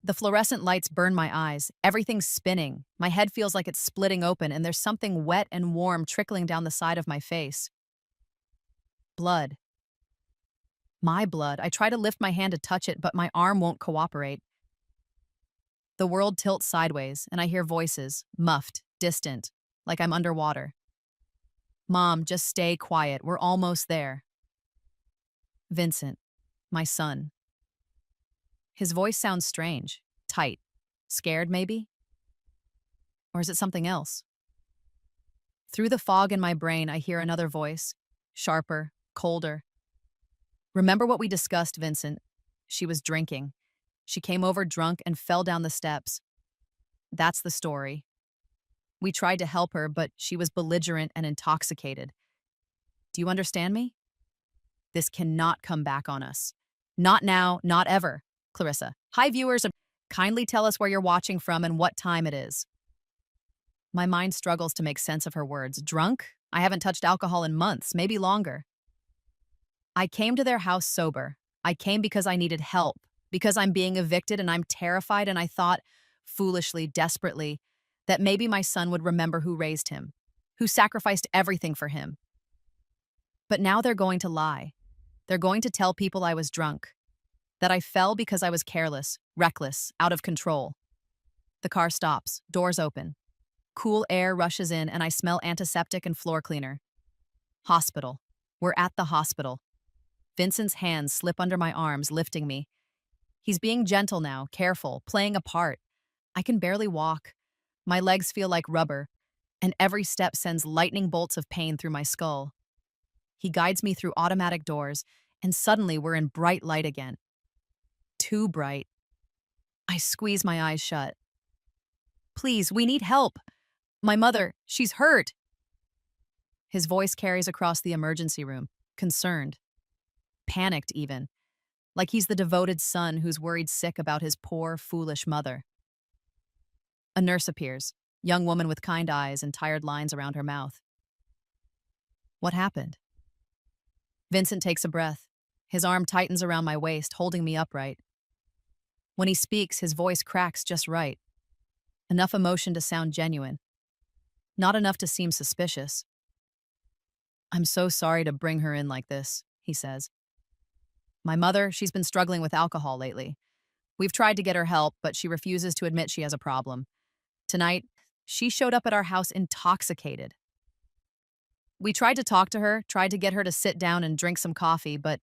The fluorescent lights burn my eyes. Everything's spinning. My head feels like it's splitting open, and there's something wet and warm trickling down the side of my face. Blood. My blood. I try to lift my hand to touch it, but my arm won't cooperate. The world tilts sideways, and I hear voices, muffled, distant, like I'm underwater. Mom, just stay quiet. We're almost there. Vincent, my son. His voice sounds strange, tight, scared maybe? Or is it something else? Through the fog in my brain, I hear another voice, sharper, colder. Remember what we discussed, Vincent? She was drinking. She came over drunk and fell down the steps. That's the story. We tried to help her, but she was belligerent and intoxicated. Do you understand me? This cannot come back on us. Not now, not ever. Clarissa. Hi, viewers. Kindly tell us where you're watching from and what time it is. My mind struggles to make sense of her words. Drunk? I haven't touched alcohol in months, maybe longer. I came to their house sober. I came because I needed help, because I'm being evicted and I'm terrified, and I thought, foolishly, desperately, that maybe my son would remember who raised him, who sacrificed everything for him. But now they're going to lie. They're going to tell people I was drunk, that I fell because I was careless, reckless, out of control. The car stops, doors open. Cool air rushes in, and I smell antiseptic and floor cleaner. Hospital. We're at the hospital. Vincent's hands slip under my arms, lifting me. He's being gentle now, careful, playing a part. I can barely walk. My legs feel like rubber, and every step sends lightning bolts of pain through my skull. He guides me through automatic doors, and suddenly we're in bright light again. Too bright. I squeeze my eyes shut. Please, we need help. My mother, she's hurt. His voice carries across the emergency room, concerned, panicked even, like he's the devoted son who's worried sick about his poor, foolish mother. A nurse appears, young woman with kind eyes and tired lines around her mouth. What happened? Vincent takes a breath. His arm tightens around my waist, holding me upright. When he speaks, his voice cracks just right. Enough emotion to sound genuine. Not enough to seem suspicious. I'm so sorry to bring her in like this, he says. My mother, she's been struggling with alcohol lately. We've tried to get her help, but she refuses to admit she has a problem. Tonight, she showed up at our house intoxicated. We tried to talk to her, tried to get her to sit down and drink some coffee, but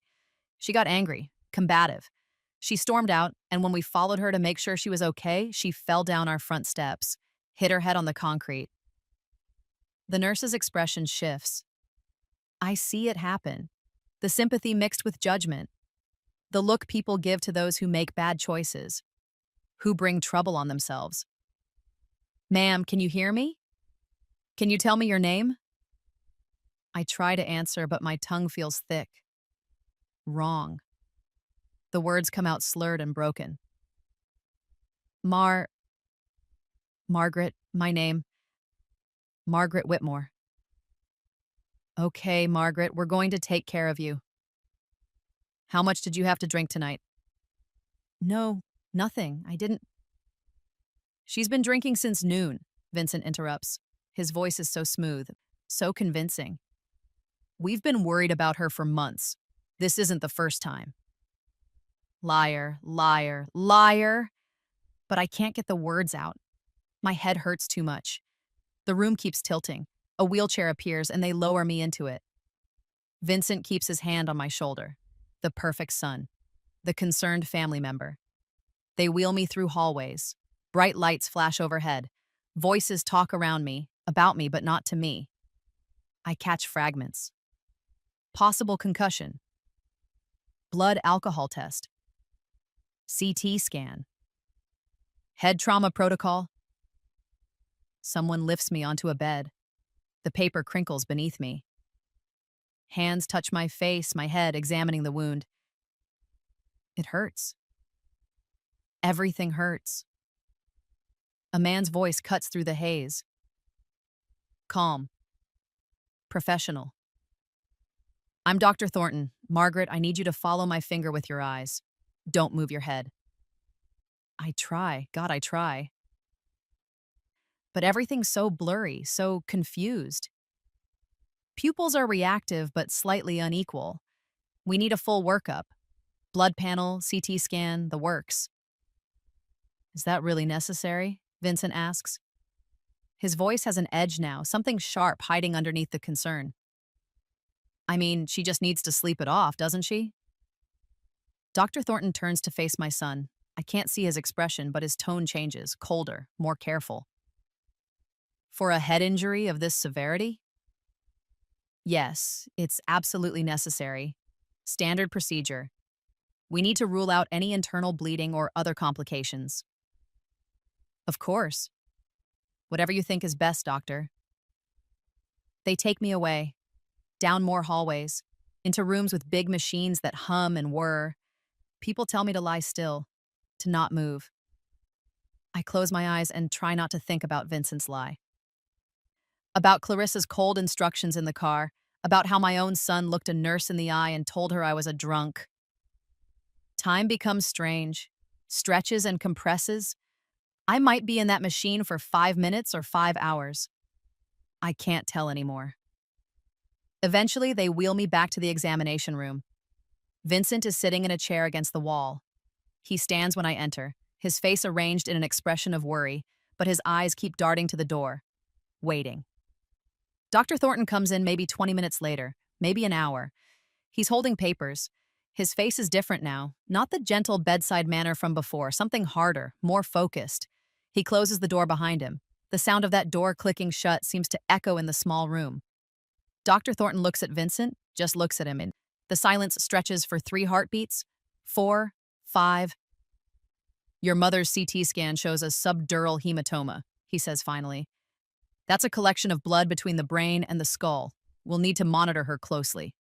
she got angry, combative. She stormed out, and when we followed her to make sure she was okay, she fell down our front steps, hit her head on the concrete. The nurse's expression shifts. I see it happen. The sympathy mixed with judgment. The look people give to those who make bad choices, who bring trouble on themselves. Ma'am, can you hear me? Can you tell me your name? I try to answer, but my tongue feels thick. Wrong. The words come out slurred and broken. Margaret, my name. Margaret Whitmore. Okay, Margaret, we're going to take care of you. How much did you have to drink tonight? No, nothing. I didn't. She's been drinking since noon, Vincent interrupts. His voice is so smooth, so convincing. We've been worried about her for months. This isn't the first time. Liar, liar, liar. But I can't get the words out. My head hurts too much. The room keeps tilting. A wheelchair appears and they lower me into it. Vincent keeps his hand on my shoulder. The perfect son. The concerned family member. They wheel me through hallways. Bright lights flash overhead. Voices talk around me, about me, but not to me. I catch fragments. Possible concussion. Blood alcohol test. CT scan. Head trauma protocol. Someone lifts me onto a bed. The paper crinkles beneath me. Hands touch my face, my head, examining the wound. It hurts. Everything hurts. A man's voice cuts through the haze. Calm. Professional. I'm Dr. Thornton. Margaret, I need you to follow my finger with your eyes. Don't move your head. I try. God, I try. But everything's so blurry, so confused. Pupils are reactive but slightly unequal. We need a full workup. Blood panel, CT scan, the works. Is that really necessary? Vincent asks. His voice has an edge now, something sharp hiding underneath the concern. I mean, she just needs to sleep it off, doesn't she? Dr. Thornton turns to face my son. I can't see his expression, but his tone changes, colder, more careful. For a head injury of this severity? Yes, it's absolutely necessary. Standard procedure. We need to rule out any internal bleeding or other complications. Of course. Whatever you think is best, doctor. They take me away, down more hallways, into rooms with big machines that hum and whir. People tell me to lie still, to not move. I close my eyes and try not to think about Vincent's lie. About Clarissa's cold instructions in the car, about how my own son looked a nurse in the eye and told her I was a drunk. Time becomes strange, stretches and compresses. I might be in that machine for 5 minutes or 5 hours. I can't tell anymore. Eventually, they wheel me back to the examination room. Vincent is sitting in a chair against the wall. He stands when I enter, his face arranged in an expression of worry, but his eyes keep darting to the door, waiting. Dr. Thornton comes in maybe 20 minutes later, maybe an hour. He's holding papers. His face is different now, not the gentle bedside manner from before, something harder, more focused. He closes the door behind him. The sound of that door clicking shut seems to echo in the small room. Dr. Thornton looks at Vincent, just looks at him, and the silence stretches for 3 heartbeats, 4, 5. Your mother's CT scan shows a subdural hematoma, he says finally. That's a collection of blood between the brain and the skull. We'll need to monitor her closely.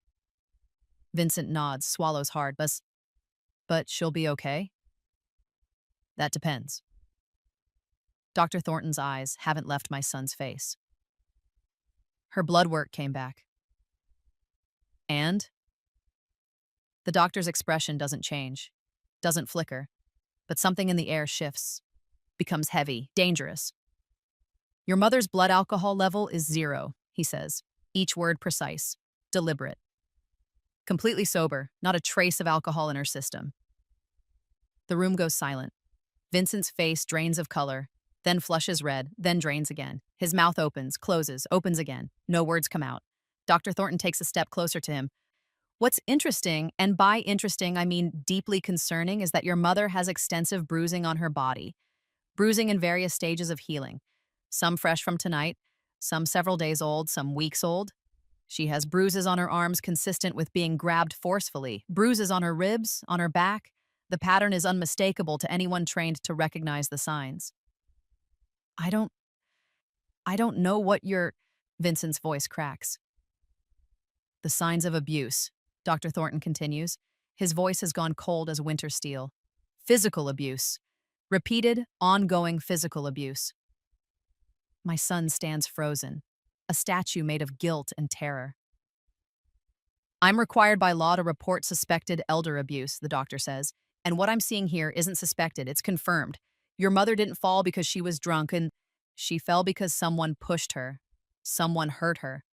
Vincent nods, swallows hard, but she'll be okay? That depends. Dr. Thornton's eyes haven't left my son's face. Her blood work came back. And? The doctor's expression doesn't change, doesn't flicker, but something in the air shifts, becomes heavy, dangerous. Your mother's blood alcohol level is 0, he says, each word precise, deliberate. Completely sober, not a trace of alcohol in her system. The room goes silent. Vincent's face drains of color, then flushes red, then drains again. His mouth opens, closes, opens again. No words come out. Dr. Thornton takes a step closer to him. What's interesting, and by interesting I mean deeply concerning, is that your mother has extensive bruising on her body. Bruising in various stages of healing. Some fresh from tonight, some several days old, some weeks old. She has bruises on her arms consistent with being grabbed forcefully, bruises on her ribs, on her back. The pattern is unmistakable to anyone trained to recognize the signs. I don't know what Vincent's voice cracks. The signs of abuse, Dr. Thornton continues. His voice has gone cold as winter steel. Physical abuse. Repeated, ongoing physical abuse. My son stands frozen, a statue made of guilt and terror. I'm required by law to report suspected elder abuse, the doctor says, and what I'm seeing here isn't suspected, it's confirmed. Your mother didn't fall because she was drunk, and she fell because someone pushed her. Someone hurt her.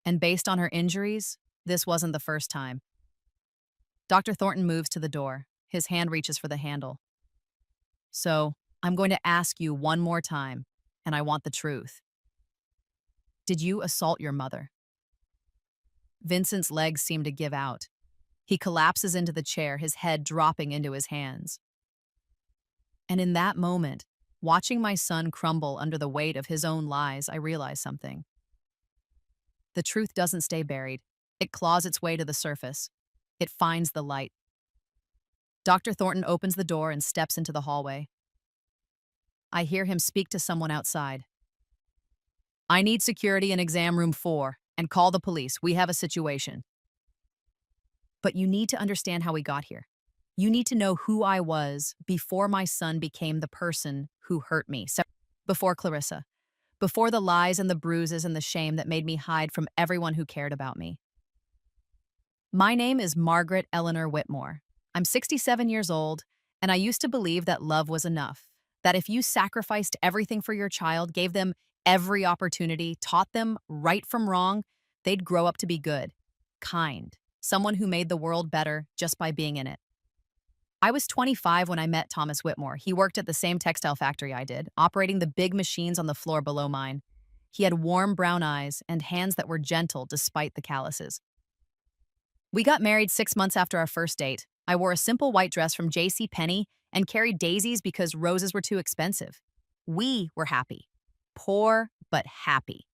And based on her injuries, this wasn't the first time. Dr. Thornton moves to the door. His hand reaches for the handle. So, I'm going to ask you one more time, and I want the truth. Did you assault your mother? Vincent's legs seem to give out. He collapses into the chair, his head dropping into his hands. And in that moment, watching my son crumble under the weight of his own lies, I realize something. The truth doesn't stay buried. It claws its way to the surface. It finds the light. Dr. Thornton opens the door and steps into the hallway. I hear him speak to someone outside. I need security in exam room 4, and call the police. We have a situation. But you need to understand how we got here. You need to know who I was before my son became the person who hurt me. So, before Clarissa. Before the lies and the bruises and the shame that made me hide from everyone who cared about me. My name is Margaret Eleanor Whitmore. I'm 67 years old, And I used to believe that love was enough, that if you sacrificed everything for your child, gave them every opportunity, taught them right from wrong, they'd grow up to be good, kind, someone who made the world better just by being in it. I was 25 when I met Thomas Whitmore. He worked at the same textile factory I did, operating the big machines on the floor below mine. He had warm brown eyes and hands that were gentle despite the calluses. We got married 6 months after our first date. I wore a simple white dress from J.C. Penney and carried daisies because roses were too expensive. We were happy. Poor, but happy.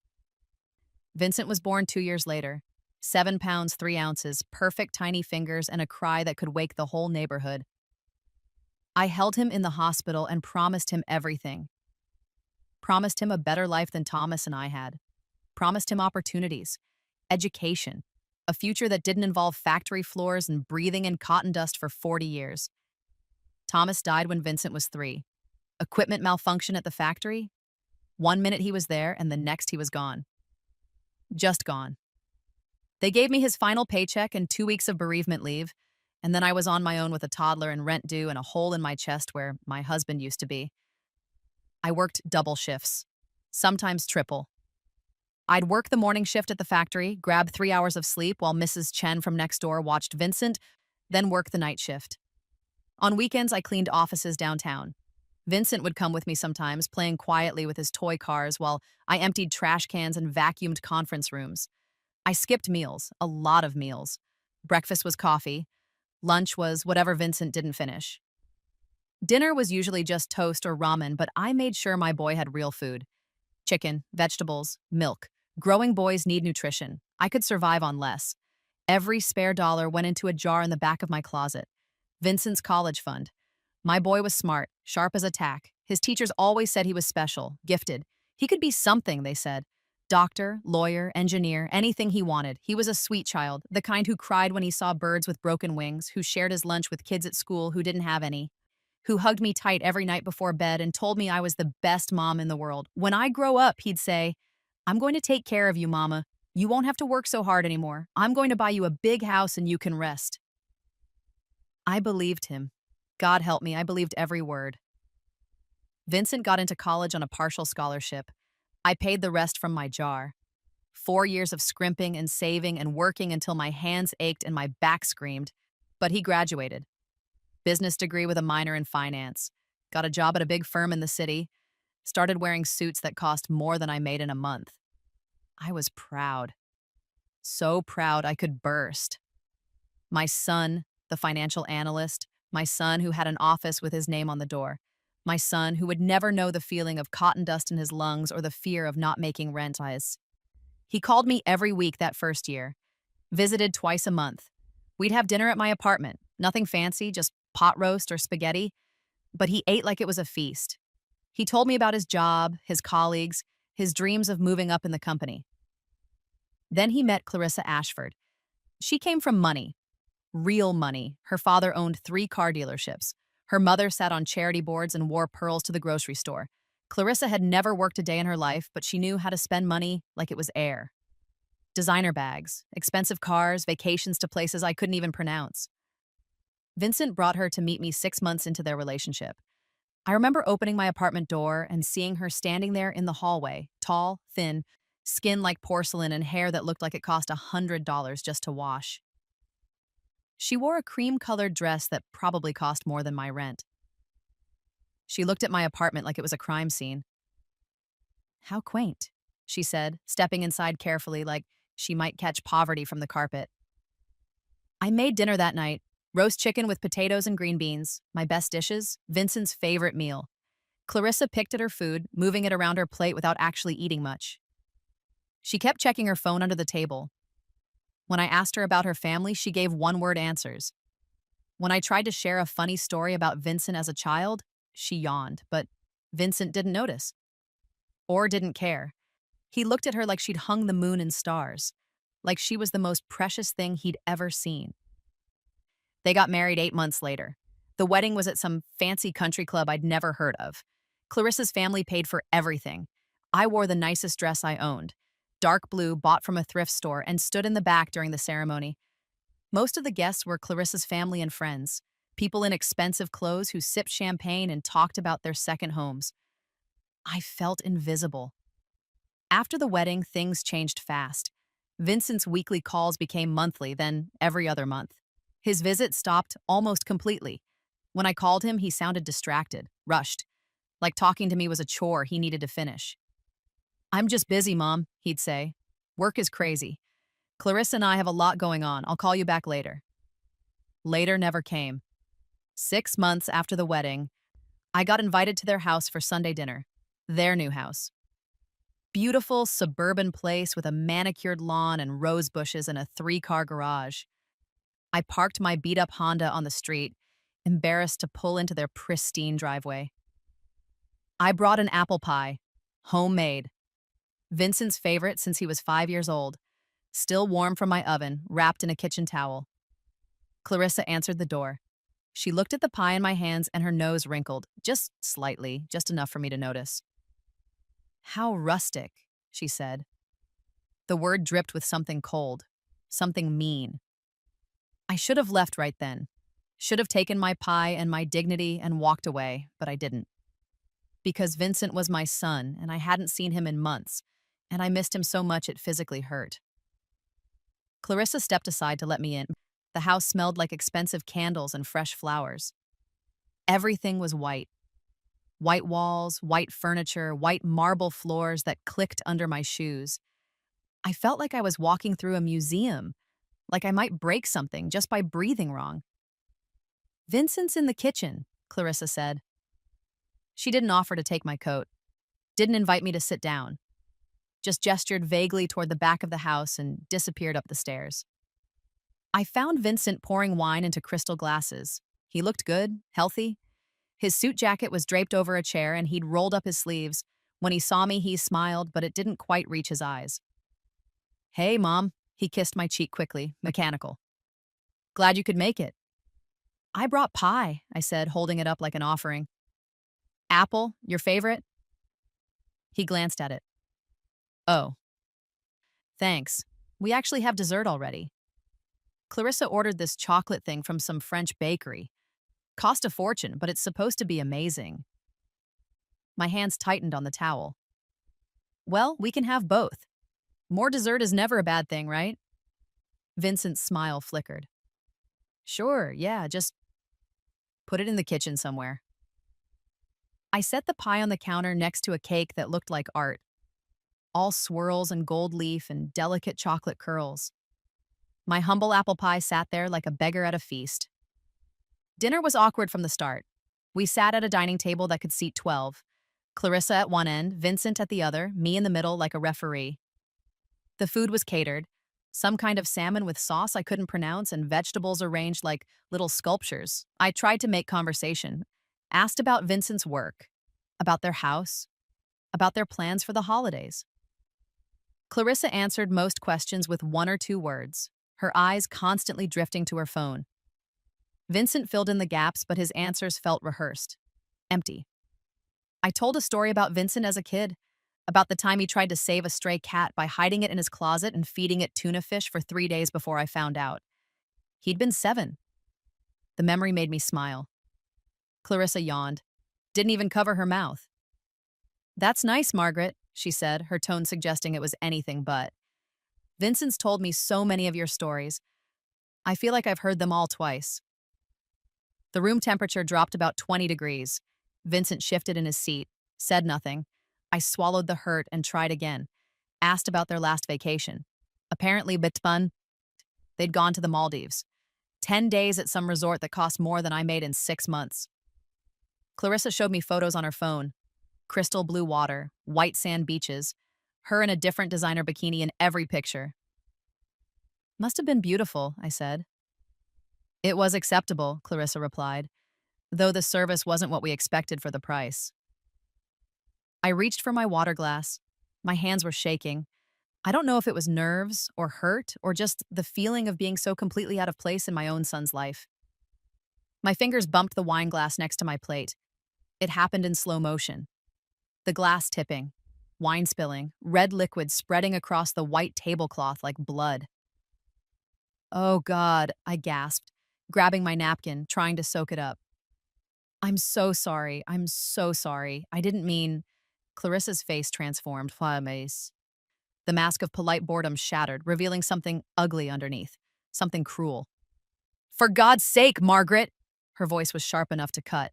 Vincent was born 2 years later. 7 pounds, 3 ounces, perfect tiny fingers, and a cry that could wake the whole neighborhood. I held him in the hospital and promised him everything. Promised him a better life than Thomas and I had. Promised him opportunities, education, a future that didn't involve factory floors and breathing in cotton dust for 40 years. Thomas died when Vincent was 3. Equipment malfunction at the factory. 1 minute he was there and the next he was gone. Just gone. They gave me his final paycheck and 2 weeks of bereavement leave, and then I was on my own with a toddler and rent due and a hole in my chest where my husband used to be. I worked double shifts, sometimes triple. I'd work the morning shift at the factory, grab 3 hours of sleep while Mrs. Chen from next door watched Vincent, then work the night shift. On weekends, I cleaned offices downtown. Vincent would come with me sometimes, playing quietly with his toy cars while I emptied trash cans and vacuumed conference rooms. I skipped meals, a lot of meals. Breakfast was coffee. Lunch was whatever Vincent didn't finish. Dinner was usually just toast or ramen, but I made sure my boy had real food. Chicken, vegetables, milk. Growing boys need nutrition. I could survive on less. Every spare dollar went into a jar in the back of my closet. Vincent's college fund. My boy was smart, sharp as a tack. His teachers always said he was special, gifted. He could be something, they said. Doctor, lawyer, engineer, anything he wanted. He was a sweet child, the kind who cried when he saw birds with broken wings, who shared his lunch with kids at school who didn't have any, who hugged me tight every night before bed and told me I was the best mom in the world. When I grow up, he'd say, "I'm going to take care of you, Mama. You won't have to work so hard anymore. I'm going to buy you a big house and you can rest." I believed him. God help me, I believed every word. Vincent got into college on a partial scholarship. I paid the rest from my jar. 4 years of scrimping and saving and working until my hands ached and my back screamed. But he graduated. Business degree with a minor in finance. Got a job at a big firm in the city. Started wearing suits that cost more than I made in a month. I was proud. So proud I could burst. My son, the financial analyst, my son who had an office with his name on the door, my son who would never know the feeling of cotton dust in his lungs or the fear of not making rent. He called me every week that first year, visited twice a month. We'd have dinner at my apartment, nothing fancy, just pot roast or spaghetti, but he ate like it was a feast. He told me about his job, his colleagues, his dreams of moving up in the company. Then he met Clarissa Ashford. She came from money, real money. Her father owned 3 car dealerships. Her mother sat on charity boards and wore pearls to the grocery store. Clarissa had never worked a day in her life, but she knew how to spend money like it was air. Designer bags, expensive cars, vacations to places I couldn't even pronounce. Vincent brought her to meet me 6 months into their relationship. I remember opening my apartment door and seeing her standing there in the hallway, tall, thin, skin like porcelain and hair that looked like it cost $100 just to wash. She wore a cream-colored dress that probably cost more than my rent. She looked at my apartment like it was a crime scene. "How quaint," she said, stepping inside carefully like she might catch poverty from the carpet. I made dinner that night, roast chicken with potatoes and green beans, my best dishes, Vincent's favorite meal. Clarissa picked at her food, moving it around her plate without actually eating much. She kept checking her phone under the table. When I asked her about her family, she gave one-word answers. When I tried to share a funny story about Vincent as a child, she yawned, but Vincent didn't notice. Or didn't care. He looked at her like she'd hung the moon in stars, like she was the most precious thing he'd ever seen. They got married 8 months later. The wedding was at some fancy country club I'd never heard of. Clarissa's family paid for everything. I wore the nicest dress I owned, dark blue, bought from a thrift store, and stood in the back during the ceremony. Most of the guests were Clarissa's family and friends. People in expensive clothes who sipped champagne and talked about their second homes. I felt invisible. After the wedding, things changed fast. Vincent's weekly calls became monthly, then every other month. His visits stopped almost completely. When I called him, he sounded distracted, rushed, like talking to me was a chore he needed to finish. "I'm just busy, Mom," he'd say. "Work is crazy. Clarissa and I have a lot going on. I'll call you back later." Later never came. 6 months after the wedding, I got invited to their house for Sunday dinner. Their new house. Beautiful suburban place with a manicured lawn and rose bushes and a three-car garage. I parked my beat-up Honda on the street, embarrassed to pull into their pristine driveway. I brought an apple pie, homemade. Vincent's favorite since he was 5 years old, still warm from my oven, wrapped in a kitchen towel. Clarissa answered the door. She looked at the pie in my hands and her nose wrinkled, just slightly, just enough for me to notice. "How rustic," she said. The word dripped with something cold, something mean. I should have left right then. Should have taken my pie and my dignity and walked away, but I didn't. Because Vincent was my son, and I hadn't seen him in months, and I missed him so much it physically hurt. Clarissa stepped aside to let me in. The house smelled like expensive candles and fresh flowers. Everything was white. White walls, white furniture, white marble floors that clicked under my shoes. I felt like I was walking through a museum, like I might break something just by breathing wrong. "Vincent's in the kitchen," Clarissa said. She didn't offer to take my coat, didn't invite me to sit down, just gestured vaguely toward the back of the house and disappeared up the stairs. I found Vincent pouring wine into crystal glasses. He looked good, healthy. His suit jacket was draped over a chair and he'd rolled up his sleeves. When he saw me, he smiled, but it didn't quite reach his eyes. "Hey, Mom," he kissed my cheek quickly, mechanical. "Glad you could make it." "I brought pie," I said, holding it up like an offering. "Apple, your favorite?" He glanced at it. "Oh, thanks. We actually have dessert already." Clarissa ordered this chocolate thing from some French bakery. Cost a fortune, but it's supposed to be amazing. My hands tightened on the towel. "Well, we can have both. More dessert is never a bad thing, right?" Vincent's smile flickered. "Sure, yeah, just put it in the kitchen somewhere." I set the pie on the counter next to a cake that looked like art. All swirls and gold leaf and delicate chocolate curls. My humble apple pie sat there like a beggar at a feast. Dinner was awkward from the start. We sat at a dining table that could seat 12. Clarissa at one end, Vincent at the other, me in the middle like a referee. The food was catered. Some kind of salmon with sauce I couldn't pronounce and vegetables arranged like little sculptures. I tried to make conversation. Asked about Vincent's work, about their house, about their plans for the holidays. Clarissa answered most questions with one or two words, her eyes constantly drifting to her phone. Vincent filled in the gaps, but his answers felt rehearsed, empty. I told a story about Vincent as a kid, about the time he tried to save a stray cat by hiding it in his closet and feeding it tuna fish for 3 days before I found out. He'd been 7. The memory made me smile. Clarissa yawned, didn't even cover her mouth. "That's nice, Margaret," she said, her tone suggesting it was anything but. "Vincent's told me so many of your stories. I feel like I've heard them all twice." The room temperature dropped about 20 degrees. Vincent shifted in his seat, said nothing. I swallowed the hurt and tried again. Asked about their last vacation. Apparently, bitfun. They'd gone to the Maldives. 10 days at some resort that cost more than I made in 6 months. Clarissa showed me photos on her phone. Crystal blue water, white sand beaches, her in a different designer bikini in every picture. "Must have been beautiful," I said. "It was acceptable," Clarissa replied, though the service wasn't what we expected for the price. I reached for my water glass. My hands were shaking. I don't know if it was nerves or hurt or just the feeling of being so completely out of place in my own son's life. My fingers bumped the wine glass next to my plate. It happened in slow motion. The glass tipping, wine spilling, red liquid spreading across the white tablecloth like blood. "Oh God," I gasped. grabbing my napkin, trying to soak it up. I'm so sorry. I'm so sorry. I didn't mean. Clarissa's face transformed. Flames. The mask of polite boredom shattered, revealing something ugly underneath, something cruel. For God's sake, Margaret! Her voice was sharp enough to cut.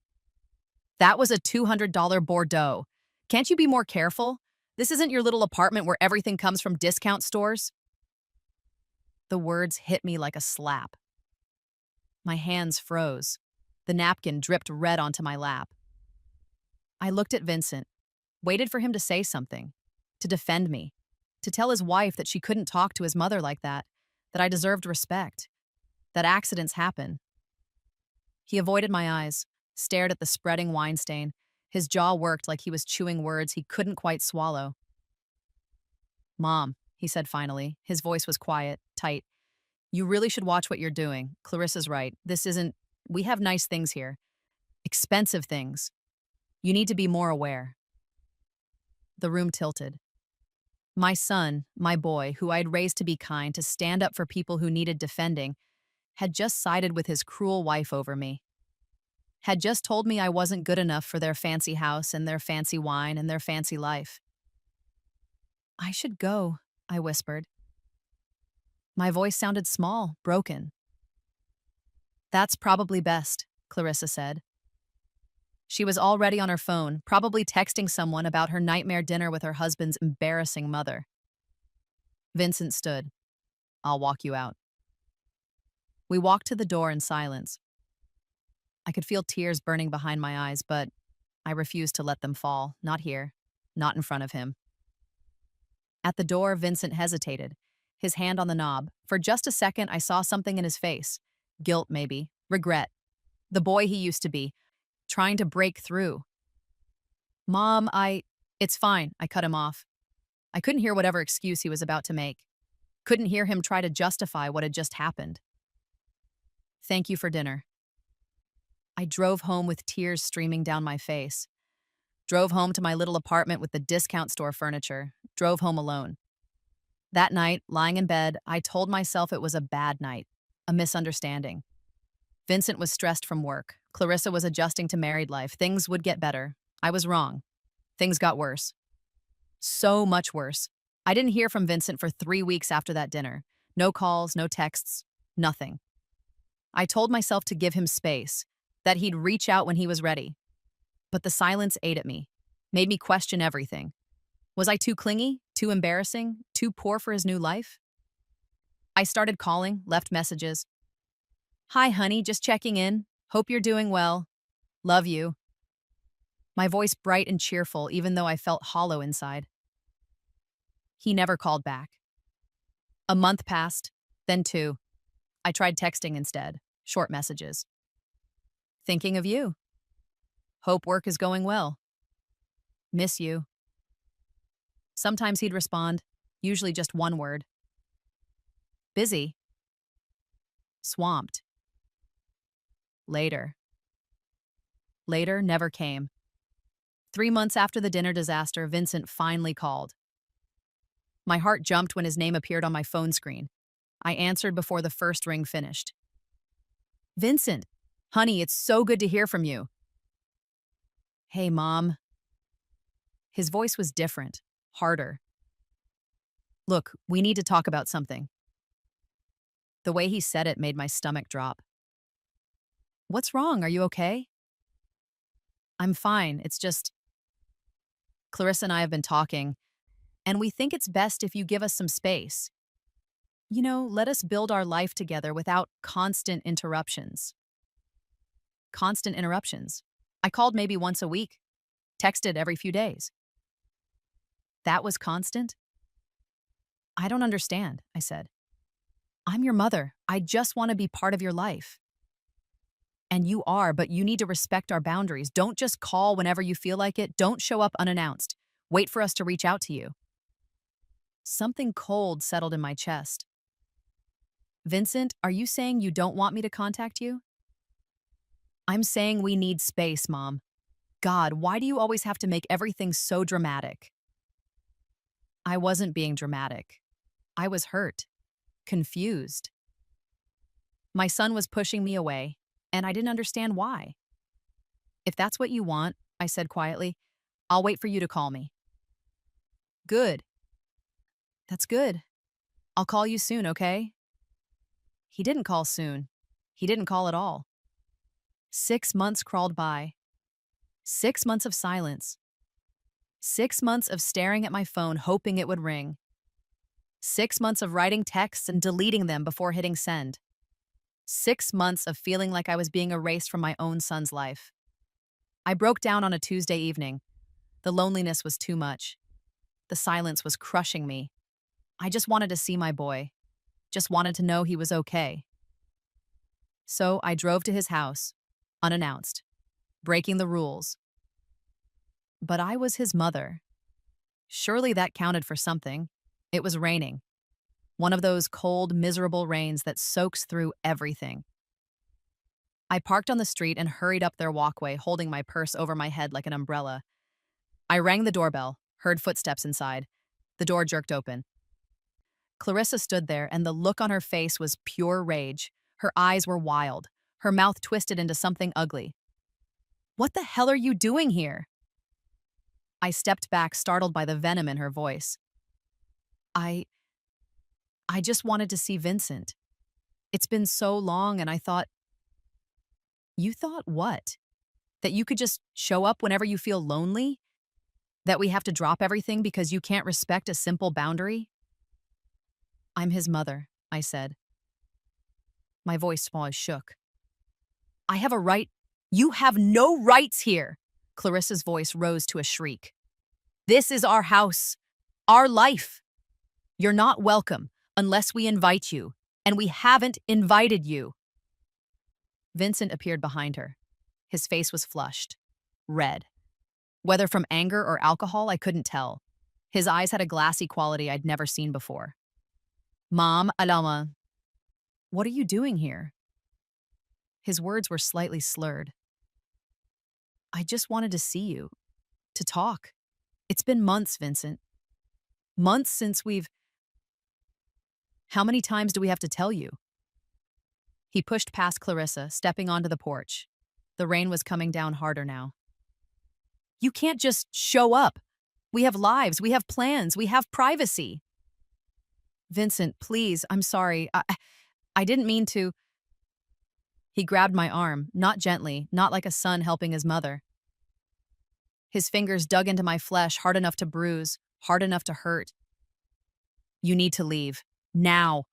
That was a $200 Bordeaux. Can't you be more careful? This isn't your little apartment where everything comes from discount stores. The words hit me like a slap. My hands froze. The napkin dripped red onto my lap. I looked at Vincent, waited for him to say something, to defend me, to tell his wife that she couldn't talk to his mother like that I deserved respect, that accidents happen. He avoided my eyes, stared at the spreading wine stain. His jaw worked like he was chewing words he couldn't quite swallow. Mom, he said finally. His voice was quiet, tight. You really should watch what you're doing. Clarissa's right. This isn't. We have nice things here. Expensive things. You need to be more aware. The room tilted. My son, my boy, who I'd raised to be kind, to stand up for people who needed defending, had just sided with his cruel wife over me. Had just told me I wasn't good enough for their fancy house and their fancy wine and their fancy life. I should go, I whispered. My voice sounded small, broken. That's probably best, Clarissa said. She was already on her phone, probably texting someone about her nightmare dinner with her husband's embarrassing mother. Vincent stood. I'll walk you out. We walked to the door in silence. I could feel tears burning behind my eyes, but I refused to let them fall. Not here. Not in front of him. At the door, Vincent hesitated, his hand on the knob. For just a second, I saw something in his face. Guilt, maybe. Regret. The boy he used to be. Trying to break through. Mom, It's fine, I cut him off. I couldn't hear whatever excuse he was about to make. Couldn't hear him try to justify what had just happened. Thank you for dinner. I drove home with tears streaming down my face. Drove home to my little apartment with the discount store furniture. Drove home alone. That night, lying in bed, I told myself it was a bad night, a misunderstanding. Vincent was stressed from work. Clarissa was adjusting to married life. Things would get better. I was wrong. Things got worse. So much worse. I didn't hear from Vincent for 3 weeks after that dinner. No calls, no texts, nothing. I told myself to give him space, that he'd reach out when he was ready. But the silence ate at me, made me question everything. Was I too clingy, too embarrassing, too poor for his new life? I started calling, left messages. Hi, honey, just checking in. Hope you're doing well. Love you. My voice bright and cheerful, even though I felt hollow inside. He never called back. A month passed, then 2. I tried texting instead, short messages. Thinking of you. Hope work is going well. Miss you. Sometimes he'd respond, usually just one word. Busy. Swamped. Later. Later never came. 3 months after the dinner disaster, Vincent finally called. My heart jumped when his name appeared on my phone screen. I answered before the first ring finished. Vincent, honey, it's so good to hear from you. Hey, Mom. His voice was different, harder. Look, we need to talk about something. The way he said it made my stomach drop. What's wrong? Are you okay? I'm fine. It's just. Clarissa and I have been talking, and we think it's best if you give us some space. Let us build our life together without constant interruptions. Constant interruptions. I called maybe once a week, texted every few days. That was constant? I don't understand, I said. I'm your mother. I just want to be part of your life. And you are, but you need to respect our boundaries. Don't just call whenever you feel like it. Don't show up unannounced. Wait for us to reach out to you. Something cold settled in my chest. Vincent, are you saying you don't want me to contact you? I'm saying we need space, Mom. God, why do you always have to make everything so dramatic? I wasn't being dramatic. I was hurt, confused. My son was pushing me away, and I didn't understand why. If that's what you want, I said quietly, I'll wait for you to call me. Good. That's good. I'll call you soon, okay? He didn't call soon. He didn't call at all. 6 months crawled by. 6 months of silence. 6 months of staring at my phone, hoping it would ring. 6 months of writing texts and deleting them before hitting send. 6 months of feeling like I was being erased from my own son's life. I broke down on a Tuesday evening. The loneliness was too much. The silence was crushing me. I just wanted to see my boy. Just wanted to know he was okay. So I drove to his house, unannounced, breaking the rules. But I was his mother. Surely that counted for something. It was raining. One of those cold, miserable rains that soaks through everything. I parked on the street and hurried up their walkway, holding my purse over my head like an umbrella. I rang the doorbell, heard footsteps inside. The door jerked open. Clarissa stood there, and the look on her face was pure rage. Her eyes were wild, her mouth twisted into something ugly. "What the hell are you doing here?" I stepped back, startled by the venom in her voice. I just wanted to see Vincent. It's been so long, and I thought." "You thought what? That you could just show up whenever you feel lonely? That we have to drop everything because you can't respect a simple boundary?" "I'm his mother," I said. My voice shook. "I have a right." "You have no rights here!" Clarissa's voice rose to a shriek. "This is our house, our life. You're not welcome unless we invite you, and we haven't invited you." Vincent appeared behind her. His face was flushed, red. Whether from anger or alcohol, I couldn't tell. His eyes had a glassy quality I'd never seen before. "Mom, Alama, what are you doing here?" His words were slightly slurred. "I just wanted to see you, to talk. It's been months, Vincent. Months since we've... How many times do we have to tell you?" He pushed past Clarissa, stepping onto the porch. The rain was coming down harder now. "You can't just show up. We have lives, we have plans, we have privacy." "Vincent, please, I'm sorry. I didn't mean to." He grabbed my arm, not gently, not like a son helping his mother. His fingers dug into my flesh, hard enough to bruise, hard enough to hurt. "You need to leave. Now."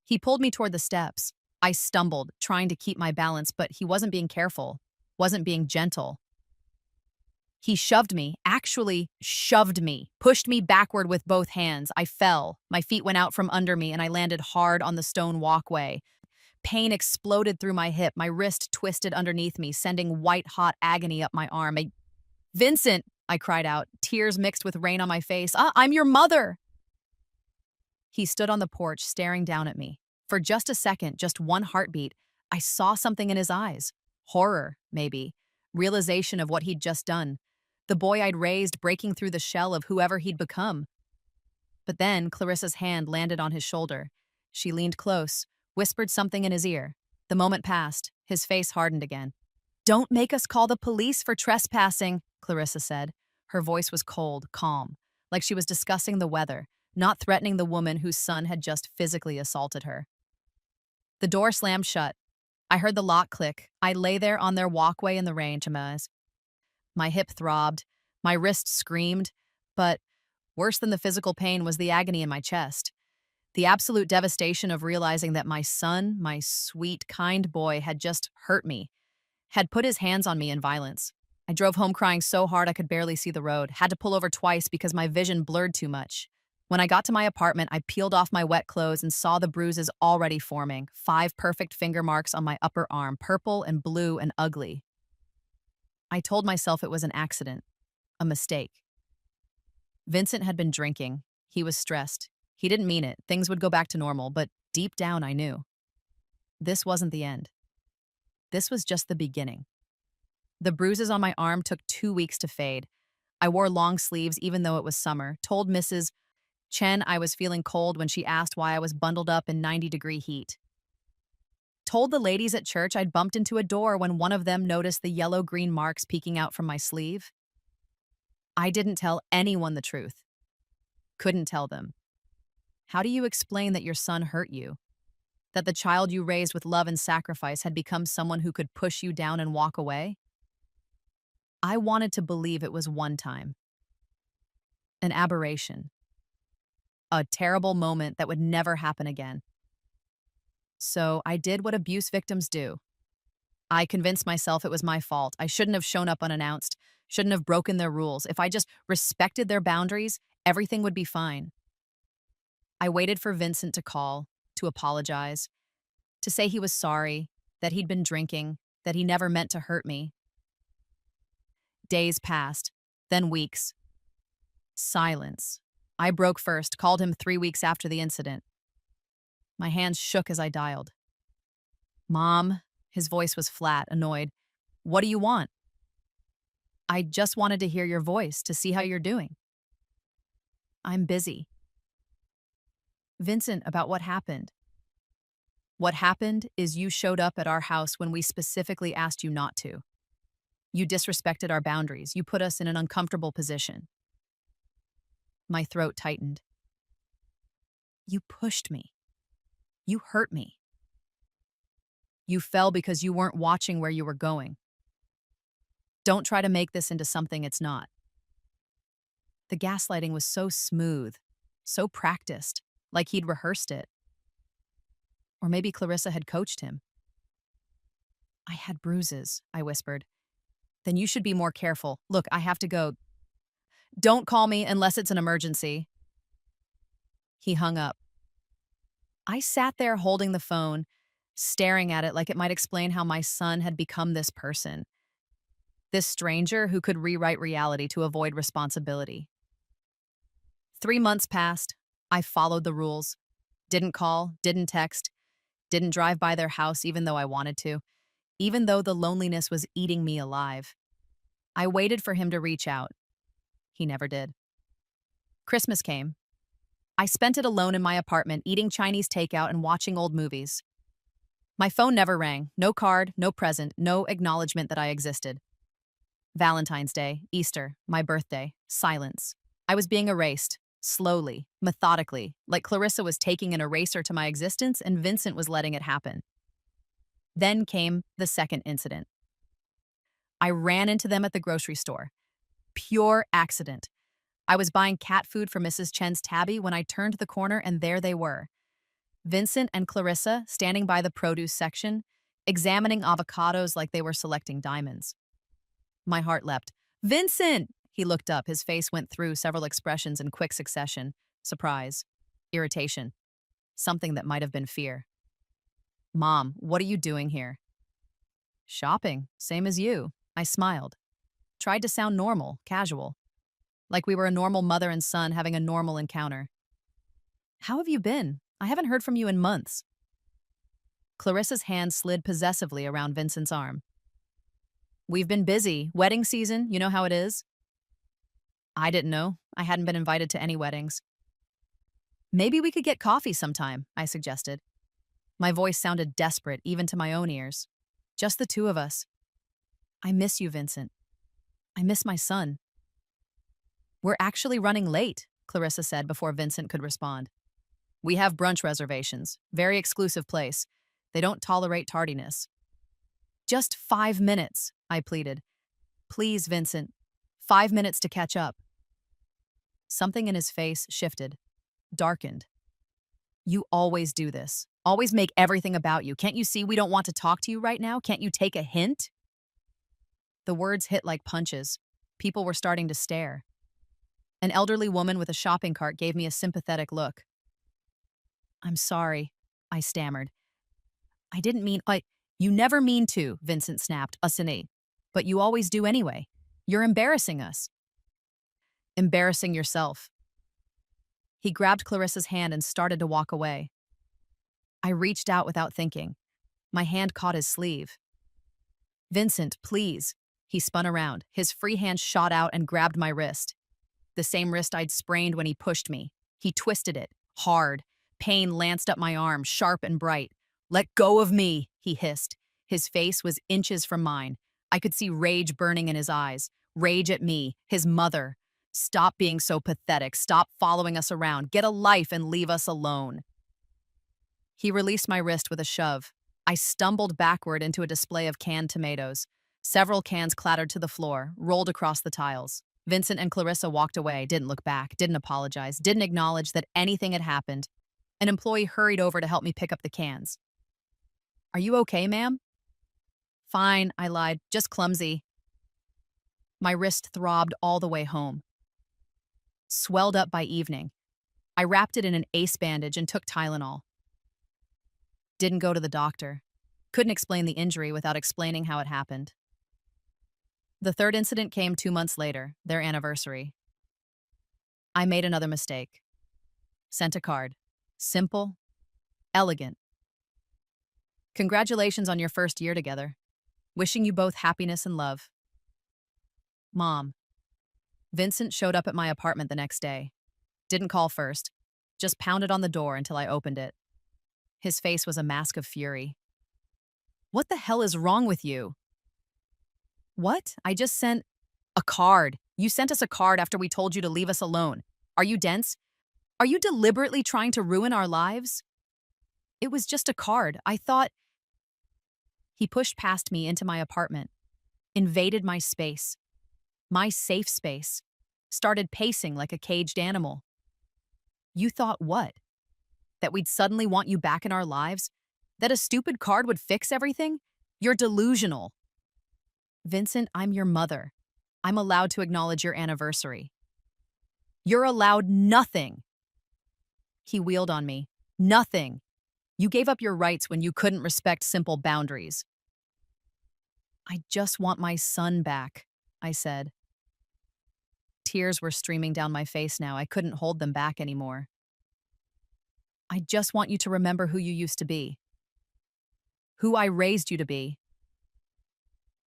He pulled me toward the steps. I stumbled, trying to keep my balance, but he wasn't being careful, wasn't being gentle. He shoved me, actually shoved me, pushed me backward with both hands. I fell. My feet went out from under me, and I landed hard on the stone walkway. Pain exploded through my hip. My wrist twisted underneath me, sending white-hot agony up my arm. "Vincent!" I cried out, tears mixed with rain on my face. "I'm your mother!" He stood on the porch, staring down at me. For just a second, just one heartbeat, I saw something in his eyes. Horror, maybe. Realization of what he'd just done. The boy I'd raised breaking through the shell of whoever he'd become. But then Clarissa's hand landed on his shoulder. She leaned close, whispered something in his ear. The moment passed. His face hardened again. "Don't make us call the police for trespassing," Clarissa said. Her voice was cold, calm, like she was discussing the weather, not threatening the woman whose son had just physically assaulted her. The door slammed shut. I heard the lock click. I lay there on their walkway in the rain. My hip throbbed. My wrist screamed. But worse than the physical pain was the agony in my chest. The absolute devastation of realizing that my son, my sweet, kind boy, had just hurt me, had put his hands on me in violence. I drove home crying so hard I could barely see the road, had to pull over twice because my vision blurred too much. When I got to my apartment, I peeled off my wet clothes and saw the bruises already forming, 5 perfect finger marks on my upper arm, purple and blue and ugly. I told myself it was an accident, a mistake. Vincent had been drinking. He was stressed. He didn't mean it. Things would go back to normal, but deep down I knew. This wasn't the end. This was just the beginning. The bruises on my arm took 2 weeks to fade. I wore long sleeves even though it was summer, told Mrs. Chen I was feeling cold when she asked why I was bundled up in 90-degree heat. Told the ladies at church I'd bumped into a door when one of them noticed the yellow-green marks peeking out from my sleeve. I didn't tell anyone the truth. Couldn't tell them. How do you explain that your son hurt you? That the child you raised with love and sacrifice had become someone who could push you down and walk away? I wanted to believe it was one time. An aberration. A terrible moment that would never happen again. So I did what abuse victims do. I convinced myself it was my fault. I shouldn't have shown up unannounced, shouldn't have broken their rules. If I just respected their boundaries, everything would be fine. I waited for Vincent to call, to apologize, to say he was sorry, that he'd been drinking, that he never meant to hurt me. Days passed, then weeks. Silence. I broke first, called him 3 weeks after the incident. My hands shook as I dialed. Mom, his voice was flat, annoyed. What do you want? I just wanted to hear your voice, to see how you're doing. I'm busy. Vincent, about what happened. What happened is you showed up at our house when we specifically asked you not to. You disrespected our boundaries. You put us in an uncomfortable position. My throat tightened. You pushed me. You hurt me. You fell because you weren't watching where you were going. Don't try to make this into something it's not. The gaslighting was so smooth, so practiced, like he'd rehearsed it. Or maybe Clarissa had coached him. I had bruises, I whispered. Then you should be more careful. Look, I have to go. Don't call me unless it's an emergency. He hung up. I sat there holding the phone, staring at it like it might explain how my son had become this person. This stranger who could rewrite reality to avoid responsibility. 3 months passed. I followed the rules. Didn't call, didn't text, didn't drive by their house even though I wanted to, even though the loneliness was eating me alive. I waited for him to reach out. He never did. Christmas came. I spent it alone in my apartment, eating Chinese takeout and watching old movies. My phone never rang. No card, no present, no acknowledgement that I existed. Valentine's Day, Easter, my birthday, silence. I was being erased, slowly, methodically, like Clarissa was taking an eraser to my existence and Vincent was letting it happen. Then came the second incident. I ran into them at the grocery store. Pure accident. I was buying cat food for Mrs. Chen's tabby when I turned the corner and there they were. Vincent and Clarissa standing by the produce section, examining avocados like they were selecting diamonds. My heart leapt. Vincent! He looked up. His face went through several expressions in quick succession. Surprise. Irritation. Something that might have been fear. Mom, what are you doing here? Shopping. Same as you. I smiled. Tried to sound normal, casual. Like we were a normal mother and son having a normal encounter. How have you been? I haven't heard from you in months. Clarissa's hand slid possessively around Vincent's arm. We've been busy. Wedding season, you know how it is. I didn't know. I hadn't been invited to any weddings. Maybe we could get coffee sometime, I suggested. My voice sounded desperate, even to my own ears. Just the two of us. I miss you, Vincent. I miss my son. We're actually running late, Clarissa said before Vincent could respond. We have brunch reservations. Very exclusive place. They don't tolerate tardiness. Just 5 minutes, I pleaded. Please, Vincent. 5 minutes to catch up. Something in his face shifted, darkened. You always do this. Always make everything about you. Can't you see we don't want to talk to you right now? Can't you take a hint? The words hit like punches. People were starting to stare. An elderly woman with a shopping cart gave me a sympathetic look. I'm sorry, I stammered. I didn't mean, you never mean to, Vincent snapped, Asini. But you always do anyway. You're embarrassing us. Embarrassing yourself. He grabbed Clarissa's hand and started to walk away. I reached out without thinking. My hand caught his sleeve. Vincent, please. He spun around. His free hand shot out and grabbed my wrist. The same wrist I'd sprained when he pushed me. He twisted it, hard. Pain lanced up my arm, sharp and bright. Let go of me, he hissed. His face was inches from mine. I could see rage burning in his eyes. Rage at me, his mother. Stop being so pathetic. Stop following us around. Get a life and leave us alone. He released my wrist with a shove. I stumbled backward into a display of canned tomatoes. Several cans clattered to the floor, rolled across the tiles. Vincent and Clarissa walked away, didn't look back, didn't apologize, didn't acknowledge that anything had happened. An employee hurried over to help me pick up the cans. Are you okay, ma'am? Fine, I lied, just clumsy. My wrist throbbed all the way home. Swelled up by evening. I wrapped it in an ace bandage and took Tylenol. Didn't go to the doctor. Couldn't explain the injury without explaining how it happened. The third incident came 2 months later, their anniversary. I made another mistake. Sent a card. Simple, elegant. Congratulations on your first year together. Wishing you both happiness and love. Mom. Vincent showed up at my apartment the next day. Didn't call first. Just pounded on the door until I opened it. His face was a mask of fury. What the hell is wrong with you? What? I just sent a card. You sent us a card after we told you to leave us alone. Are you dense? Are you deliberately trying to ruin our lives? It was just a card. I thought... He pushed past me into my apartment, invaded my space, my safe space, started pacing like a caged animal. You thought what? That we'd suddenly want you back in our lives? That a stupid card would fix everything? You're delusional. Vincent, I'm your mother. I'm allowed to acknowledge your anniversary. You're allowed nothing. He wheeled on me. Nothing. You gave up your rights when you couldn't respect simple boundaries. I just want my son back, I said. Tears were streaming down my face now. I couldn't hold them back anymore. I just want you to remember who you used to be. Who I raised you to be.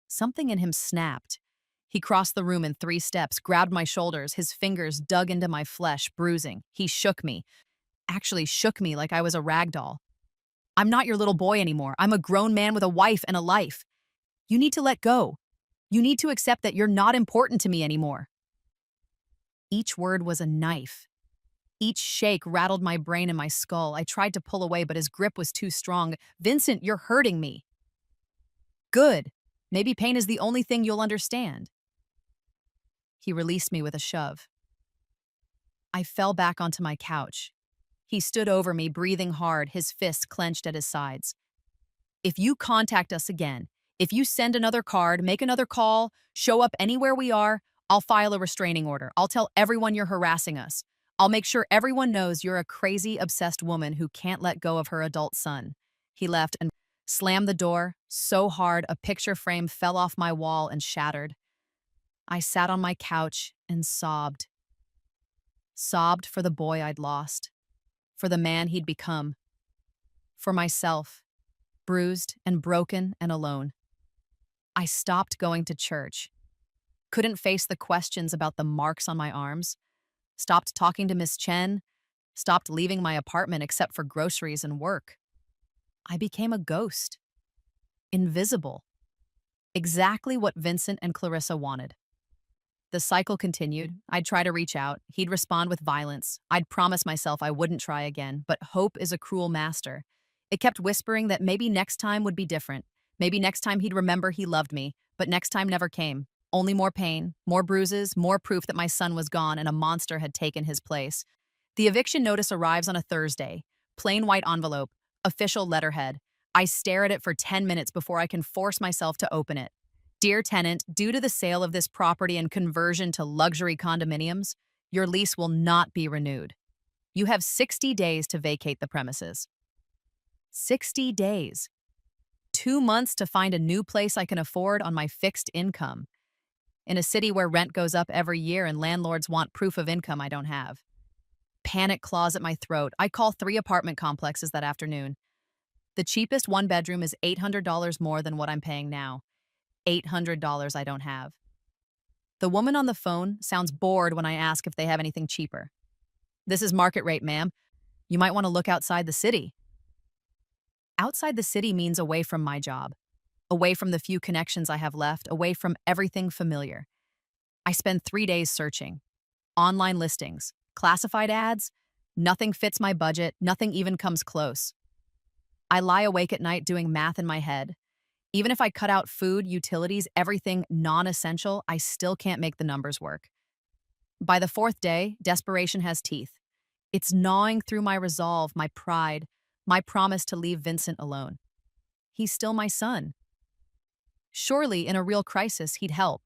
Something in him snapped. He crossed the room in 3 steps, grabbed my shoulders, his fingers dug into my flesh, bruising. He shook me. Actually shook me like I was a rag doll. I'm not your little boy anymore. I'm a grown man with a wife and a life. You need to let go. You need to accept that you're not important to me anymore. Each word was a knife. Each shake rattled my brain and my skull. I tried to pull away, but his grip was too strong. Vincent, you're hurting me. Good. Maybe pain is the only thing you'll understand. He released me with a shove. I fell back onto my couch. He stood over me, breathing hard, his fists clenched at his sides. If you contact us again, if you send another card, make another call, show up anywhere we are, I'll file a restraining order. I'll tell everyone you're harassing us. I'll make sure everyone knows you're a crazy, obsessed woman who can't let go of her adult son. He left and slammed the door so hard a picture frame fell off my wall and shattered. I sat on my couch and sobbed. Sobbed for the boy I'd lost. For the man he'd become. For myself, bruised and broken and alone. I stopped going to church. Couldn't face the questions about the marks on my arms. Stopped talking to Miss Chen. Stopped leaving my apartment except for groceries and work. I became a ghost. Invisible. Exactly what Vincent and Clarissa wanted. The cycle continued. I'd try to reach out. He'd respond with violence. I'd promise myself I wouldn't try again, but hope is a cruel master. It kept whispering that maybe next time would be different. Maybe next time he'd remember he loved me, but next time never came. Only more pain, more bruises, more proof that my son was gone and a monster had taken his place. The eviction notice arrives on a Thursday. Plain white envelope, official letterhead. I stare at it for 10 minutes before I can force myself to open it. Dear tenant, due to the sale of this property and conversion to luxury condominiums, your lease will not be renewed. You have 60 days to vacate the premises. 60 days. 2 months to find a new place I can afford on my fixed income. In a city where rent goes up every year and landlords want proof of income I don't have. Panic claws at my throat. I call 3 apartment complexes that afternoon. The cheapest 1-bedroom is $800 more than what I'm paying now. $800 I don't have. The woman on the phone sounds bored when I ask if they have anything cheaper. This is market rate, ma'am. You might want to look outside the city. Outside the city means away from my job, away from the few connections I have left, away from everything familiar. I spend 3 days searching. Online listings, classified ads, nothing fits my budget, nothing even comes close. I lie awake at night doing math in my head. Even if I cut out food, utilities, everything non essential, I still can't make the numbers work. By the fourth day, desperation has teeth. It's gnawing through my resolve, my pride, my promise to leave Vincent alone. He's still my son. Surely, in a real crisis, he'd help.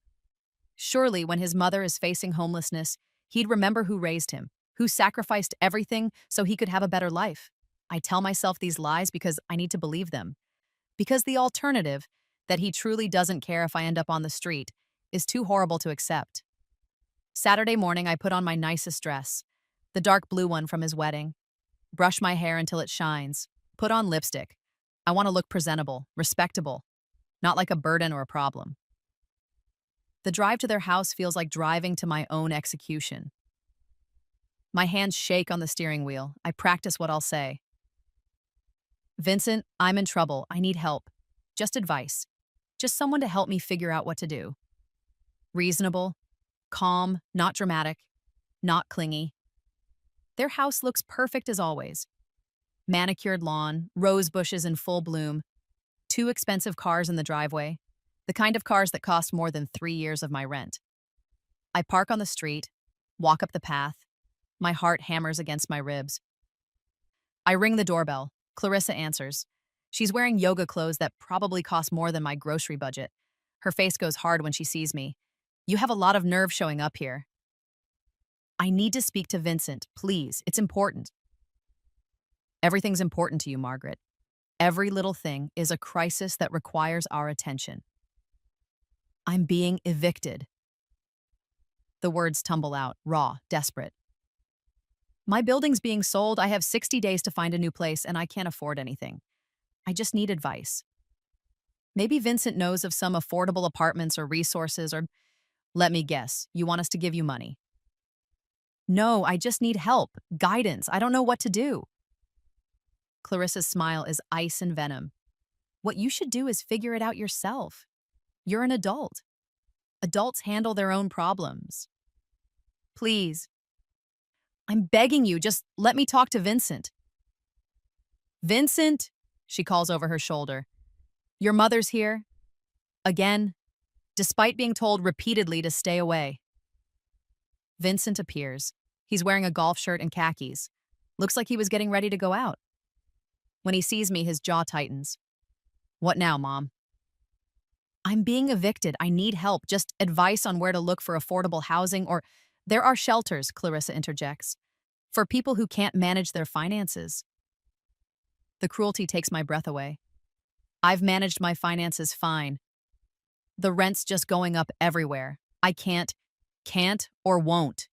Surely, when his mother is facing homelessness, he'd remember who raised him, who sacrificed everything so he could have a better life. I tell myself these lies because I need to believe them. Because the alternative, that he truly doesn't care if I end up on the street, is too horrible to accept. Saturday morning, I put on my nicest dress, the dark blue one from his wedding, brush my hair until it shines, put on lipstick. I want to look presentable, respectable, not like a burden or a problem. The drive to their house feels like driving to my own execution. My hands shake on the steering wheel. I practice what I'll say. Vincent, I'm in trouble. I need help. Just advice. Just someone to help me figure out what to do. Reasonable, calm, not dramatic, not clingy. Their house looks perfect as always. Manicured lawn, rose bushes in full bloom, 2 expensive cars in the driveway, the kind of cars that cost more than 3 years of my rent. I park on the street, walk up the path. My heart hammers against my ribs. I ring the doorbell. Clarissa answers. She's wearing yoga clothes that probably cost more than my grocery budget. Her face goes hard when she sees me. You have a lot of nerve showing up here. I need to speak to Vincent, please. It's important. Everything's important to you, Margaret. Every little thing is a crisis that requires our attention. I'm being evicted. The words tumble out, raw, desperate. My building's being sold. I have 60 days to find a new place, and I can't afford anything. I just need advice. Maybe Vincent knows of some affordable apartments or resources, or let me guess, you want us to give you money. No, I just need help, guidance. I don't know what to do. Clarissa's smile is ice and venom. What you should do is figure it out yourself. You're an adult. Adults handle their own problems. Please. I'm begging you, just let me talk to Vincent. Vincent, she calls over her shoulder. Your mother's here. Again, despite being told repeatedly to stay away. Vincent appears. He's wearing a golf shirt and khakis. Looks like he was getting ready to go out. When he sees me, his jaw tightens. What now, Mom? I'm being evicted. I need help. Just advice on where to look for affordable housing or... There are shelters, Clarissa interjects, for people who can't manage their finances. The cruelty takes my breath away. I've managed my finances fine. The rent's just going up everywhere. I can't or won't.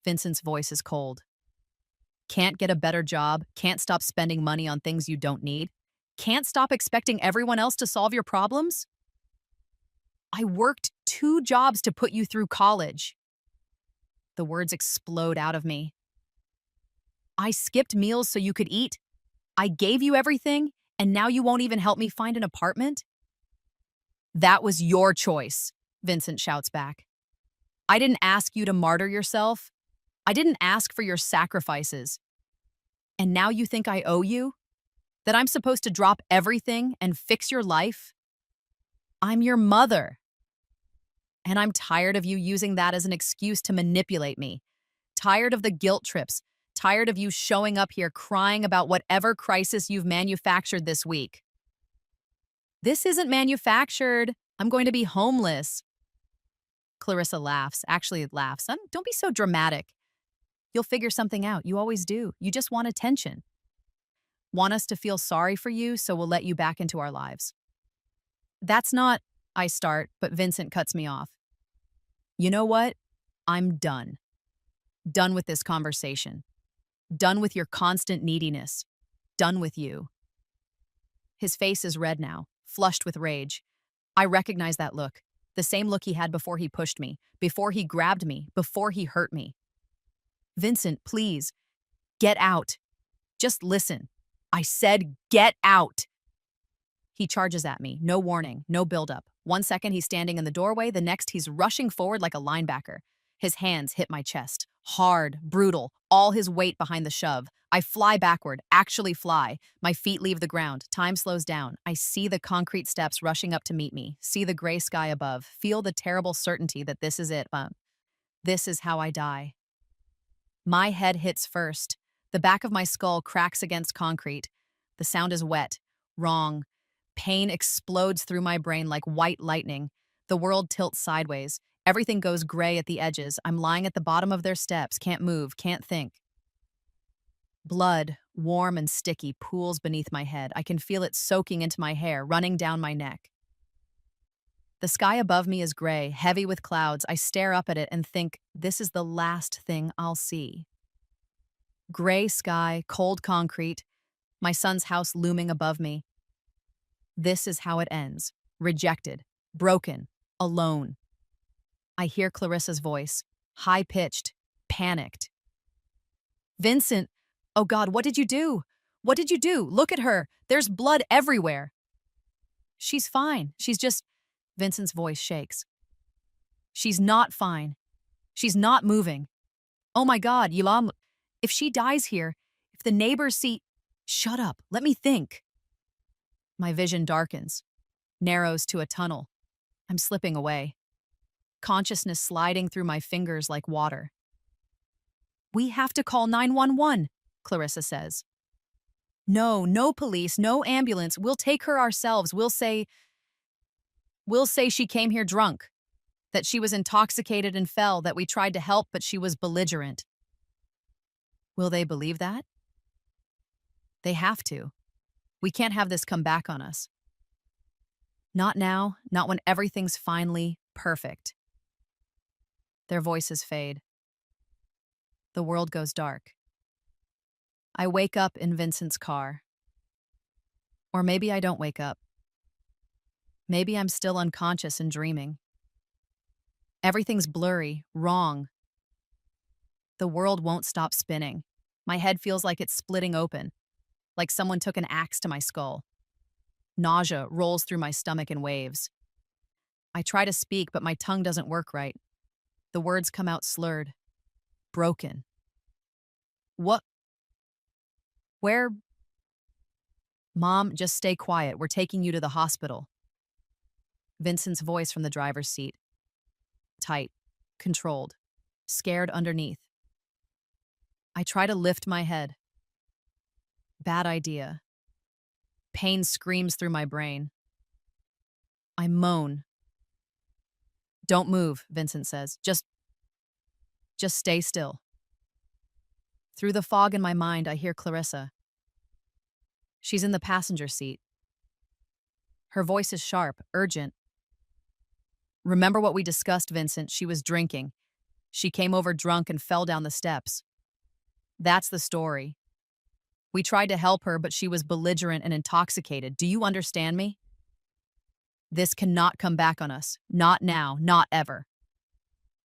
Vincent's voice is cold. Can't get a better job, can't stop spending money on things you don't need, can't stop expecting everyone else to solve your problems? I worked 2 jobs to put you through college. The words explode out of me. I skipped meals so you could eat. I gave you everything, and now you won't even help me find an apartment? That was your choice, Vincent shouts back. I didn't ask you to martyr yourself. I didn't ask for your sacrifices. And now you think I owe you? That I'm supposed to drop everything and fix your life? I'm your mother. And I'm tired of you using that as an excuse to manipulate me. Tired of the guilt trips. Tired of you showing up here crying about whatever crisis you've manufactured this week. This isn't manufactured. I'm going to be homeless. Clarissa laughs, actually laughs. Don't be so dramatic. You'll figure something out. You always do. You just want attention. Want us to feel sorry for you, so we'll let you back into our lives. That's not, I start, but Vincent cuts me off. You know what? I'm done. Done with this conversation. Done with your constant neediness. Done with you. His face is red now, flushed with rage. I recognize that look. The same look he had before he pushed me, before he grabbed me, before he hurt me. Vincent, please, get out. Just listen. I said, get out. He charges at me, no warning, no buildup. 1 second he's standing in the doorway, the next he's rushing forward like a linebacker. His hands hit my chest. Hard, brutal, all his weight behind the shove. I fly backward, actually fly. My feet leave the ground. Time slows down. I see the concrete steps rushing up to meet me, see the gray sky above, feel the terrible certainty that this is it. This is how I die. My head hits first. The back of my skull cracks against concrete. The sound is wet, wrong. Pain explodes through my brain like white lightning. The world tilts sideways. Everything goes gray at the edges. I'm lying at the bottom of their steps, can't move, can't think. Blood, warm and sticky, pools beneath my head. I can feel it soaking into my hair, running down my neck. The sky above me is gray, heavy with clouds. I stare up at it and think, this is the last thing I'll see. Gray sky, cold concrete, my son's house looming above me. This is how it ends. Rejected, broken, alone. I hear Clarissa's voice, high-pitched, panicked. Vincent, oh God, what did you do? What did you do? Look at her. There's blood everywhere. She's fine. She's just... Vincent's voice shakes. She's not fine. She's not moving. Oh my God, Yilam, if she dies here, if the neighbors see... Shut up, let me think. My vision darkens, narrows to a tunnel. I'm slipping away. Consciousness sliding through my fingers like water. We have to call 911, Clarissa says. No, no police, no ambulance. We'll take her ourselves. We'll say she came here drunk, that she was intoxicated and fell, that we tried to help, but she was belligerent. Will they believe that? They have to. We can't have this come back on us. Not now, not when everything's finally perfect. Their voices fade. The world goes dark. I wake up in Vincent's car. Or maybe I don't wake up. Maybe I'm still unconscious and dreaming. Everything's blurry, wrong. The world won't stop spinning. My head feels like it's splitting open, like someone took an axe to my skull. Nausea rolls through my stomach in waves. I try to speak, but my tongue doesn't work right. The words come out slurred, broken. What? Where? Mom, just stay quiet. We're taking you to the hospital. Vincent's voice from the driver's seat. Tight, controlled, scared underneath. I try to lift my head. Bad idea. Pain screams through my brain. I moan. Don't move, Vincent says. Just stay still. Through the fog in my mind, I hear Clarissa. She's in the passenger seat. Her voice is sharp, urgent. Remember what we discussed, Vincent? She was drinking. She came over drunk and fell down the steps. That's the story. We tried to help her, but she was belligerent and intoxicated. Do you understand me? This cannot come back on us. Not now, not ever.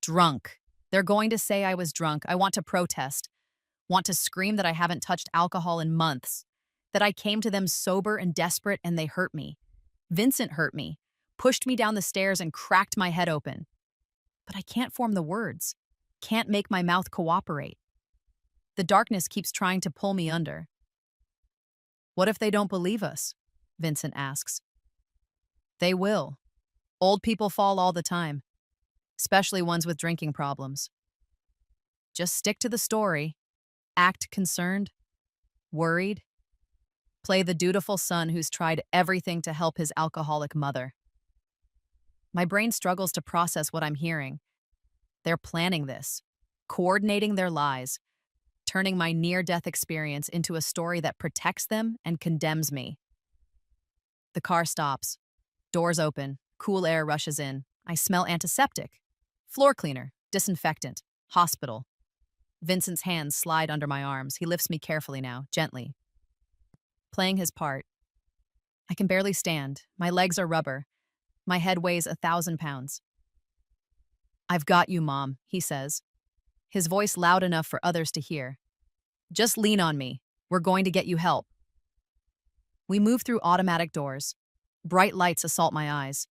Drunk. They're going to say I was drunk. I want to protest. Want to scream that I haven't touched alcohol in months. That I came to them sober and desperate and they hurt me. Vincent hurt me, pushed me down the stairs and cracked my head open. But I can't form the words. Can't make my mouth cooperate. The darkness keeps trying to pull me under. What if they don't believe us? Vincent asks. They will. Old people fall all the time, especially ones with drinking problems. Just stick to the story. Act concerned, worried. Play the dutiful son who's tried everything to help his alcoholic mother. My brain struggles to process what I'm hearing. They're planning this, coordinating their lies, turning my near-death experience into a story that protects them and condemns me. The car stops. Doors open. Cool air rushes in. I smell antiseptic. Floor cleaner. Disinfectant. Hospital. Vincent's hands slide under my arms. He lifts me carefully now, gently. Playing his part. I can barely stand. My legs are rubber. My head weighs 1,000 pounds. I've got you, Mom, he says. His voice loud enough for others to hear. Just lean on me. We're going to get you help. We move through automatic doors. Bright lights assault my eyes.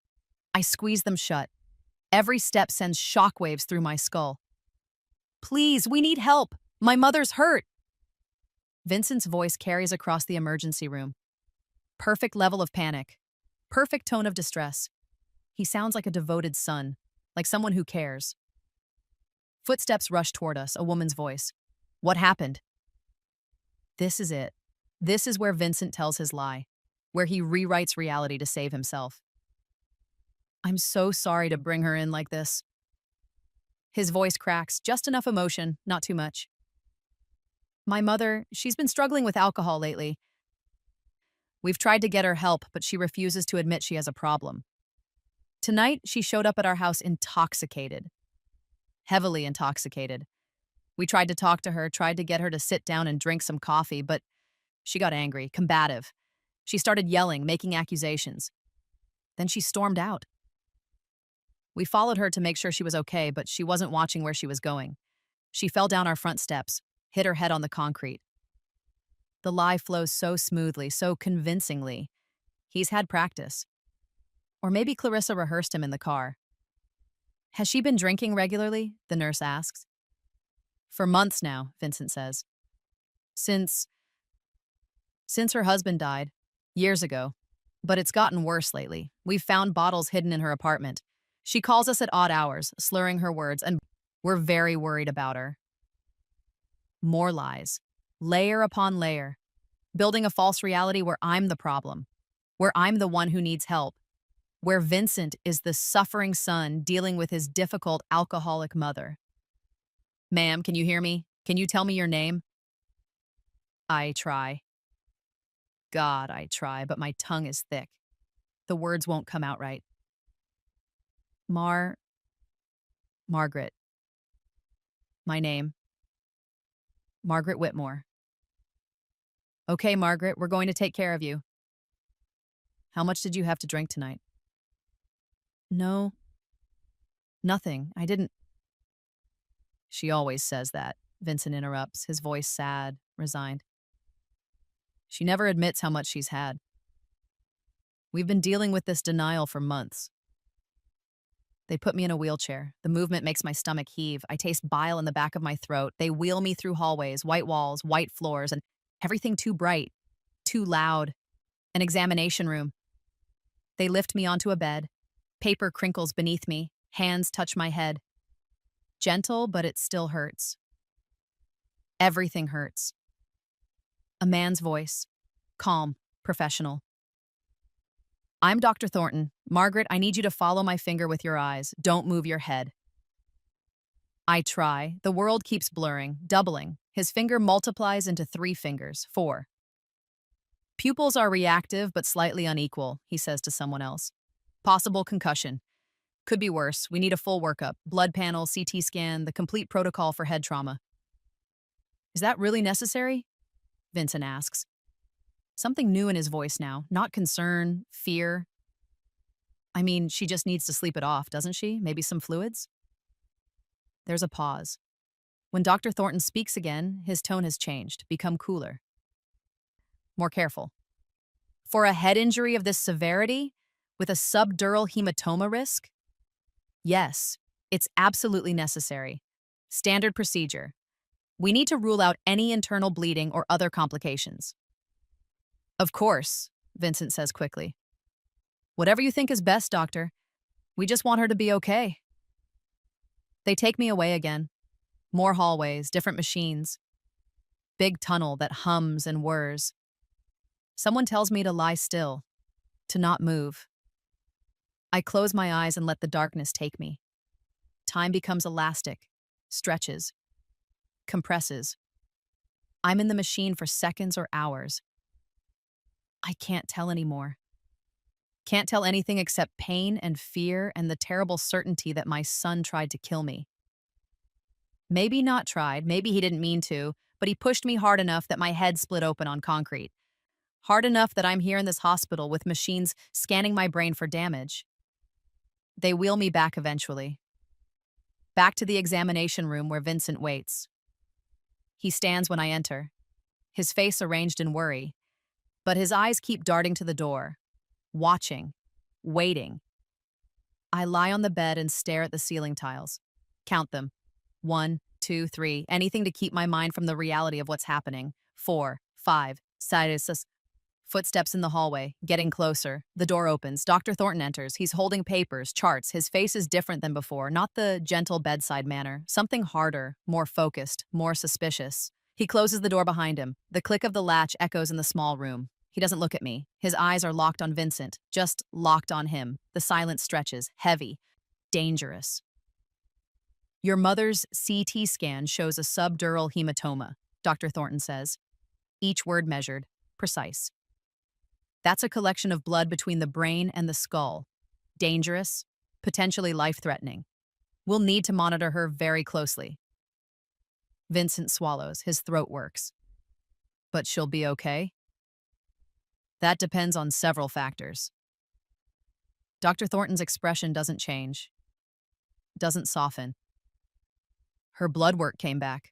I squeeze them shut. Every step sends shockwaves through my skull. Please, we need help. My mother's hurt. Vincent's voice carries across the emergency room. Perfect level of panic. Perfect tone of distress. He sounds like a devoted son, like someone who cares. Footsteps rush toward us, a woman's voice. What happened? This is it. This is where Vincent tells his lie, where he rewrites reality to save himself. I'm so sorry to bring her in like this. His voice cracks, just enough emotion, not too much. My mother, she's been struggling with alcohol lately. We've tried to get her help, but she refuses to admit she has a problem. Tonight, she showed up at our house intoxicated. Heavily intoxicated. We tried to talk to her, tried to get her to sit down and drink some coffee, but she got angry, combative. She started yelling, making accusations. Then she stormed out. We followed her to make sure she was okay, but she wasn't watching where she was going. She fell down our front steps, hit her head on the concrete. The lie flows so smoothly, so convincingly. He's had practice. Or maybe Clarissa rehearsed him in the car. Has she been drinking regularly? The nurse asks. For months now, Vincent says. Since her husband died, years ago. But it's gotten worse lately. We've found bottles hidden in her apartment. She calls us at odd hours, slurring her words, and we're very worried about her. More lies. Layer upon layer. Building a false reality where I'm the problem. Where I'm the one who needs help. Where Vincent is the suffering son dealing with his difficult alcoholic mother. Ma'am, can you hear me? Can you tell me your name? I try. God, I try, but my tongue is thick. The words won't come out right. Margaret. My name. Margaret Whitmore. Okay, Margaret, we're going to take care of you. How much did you have to drink tonight? No. Nothing. I didn't. She always says that, Vincent interrupts, his voice sad, resigned. She never admits how much she's had. We've been dealing with this denial for months. They put me in a wheelchair. The movement makes my stomach heave. I taste bile in the back of my throat. They wheel me through hallways, white walls, white floors, and everything too bright, too loud. An examination room. They lift me onto a bed. Paper crinkles beneath me. Hands touch my head. Gentle, but it still hurts. Everything hurts. A man's voice. Calm, professional. I'm Dr. Thornton. Margaret, I need you to follow my finger with your eyes. Don't move your head. I try. The world keeps blurring, doubling. His finger multiplies into 3 fingers, 4. Pupils are reactive but slightly unequal, he says to someone else. Possible concussion. Could be worse. We need a full workup. Blood panel, CT scan, the complete protocol for head trauma. Is that really necessary? Vincent asks. Something new in his voice now. Not concern, fear. I mean, she just needs to sleep it off, doesn't she? Maybe some fluids? There's a pause. When Dr. Thornton speaks again, his tone has changed, become cooler. More careful. For a head injury of this severity, with a subdural hematoma risk? Yes, it's absolutely necessary. Standard procedure. We need to rule out any internal bleeding or other complications. Of course, Vincent says quickly. Whatever you think is best, doctor. We just want her to be okay. They take me away again. More hallways, different machines. Big tunnel that hums and whirs. Someone tells me to lie still, to not move. I close my eyes and let the darkness take me. Time becomes elastic, stretches, compresses. I'm in the machine for seconds or hours. I can't tell anymore. Can't tell anything except pain and fear and the terrible certainty that my son tried to kill me. Maybe not tried, maybe he didn't mean to, but he pushed me hard enough that my head split open on concrete. Hard enough that I'm here in this hospital with machines scanning my brain for damage. They wheel me back eventually. Back to the examination room where Vincent waits. He stands when I enter, his face arranged in worry, but his eyes keep darting to the door, watching, waiting. I lie on the bed and stare at the ceiling tiles. Count them. 1, 2, 3, anything to keep my mind from the reality of what's happening. 4, 5, 6. Footsteps in the hallway, getting closer. The door opens. Dr. Thornton enters. He's holding papers, charts. His face is different than before, not the gentle bedside manner. Something harder, more focused, more suspicious. He closes the door behind him. The click of the latch echoes in the small room. He doesn't look at me. His eyes are locked on Vincent, just locked on him. The silence stretches, heavy, dangerous. Your mother's CT scan shows a subdural hematoma, Dr. Thornton says. Each word measured, precise. That's a collection of blood between the brain and the skull. Dangerous, potentially life-threatening. We'll need to monitor her very closely. Vincent swallows. His throat works. But she'll be okay? That depends on several factors. Dr. Thornton's expression doesn't change, doesn't soften. Her blood work came back.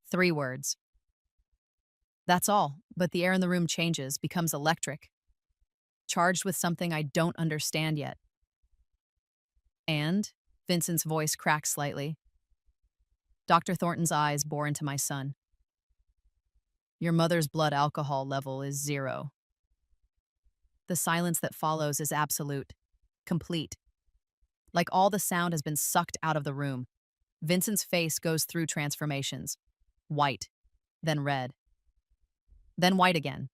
3 words. That's all, but the air in the room changes, becomes electric, charged with something I don't understand yet. And Vincent's voice cracks slightly. Dr. Thornton's eyes bore into my son. Your mother's blood alcohol level is 0. The silence that follows is absolute, complete. Like all the sound has been sucked out of the room. Vincent's face goes through transformations. White, then red, then white again.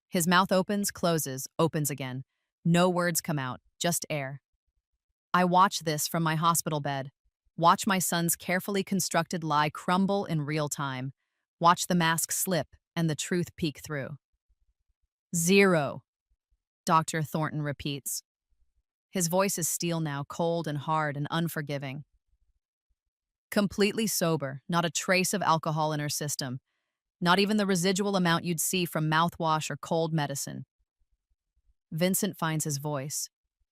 His mouth opens, closes, opens again. No words come out, just air. I watch this from my hospital bed. Watch my son's carefully constructed lie crumble in real time. Watch the mask slip and the truth peek through. 0, Dr. Thornton repeats. His voice is steel now, cold and hard and unforgiving. Completely sober, not a trace of alcohol in her system. Not even the residual amount you'd see from mouthwash or cold medicine. Vincent finds his voice.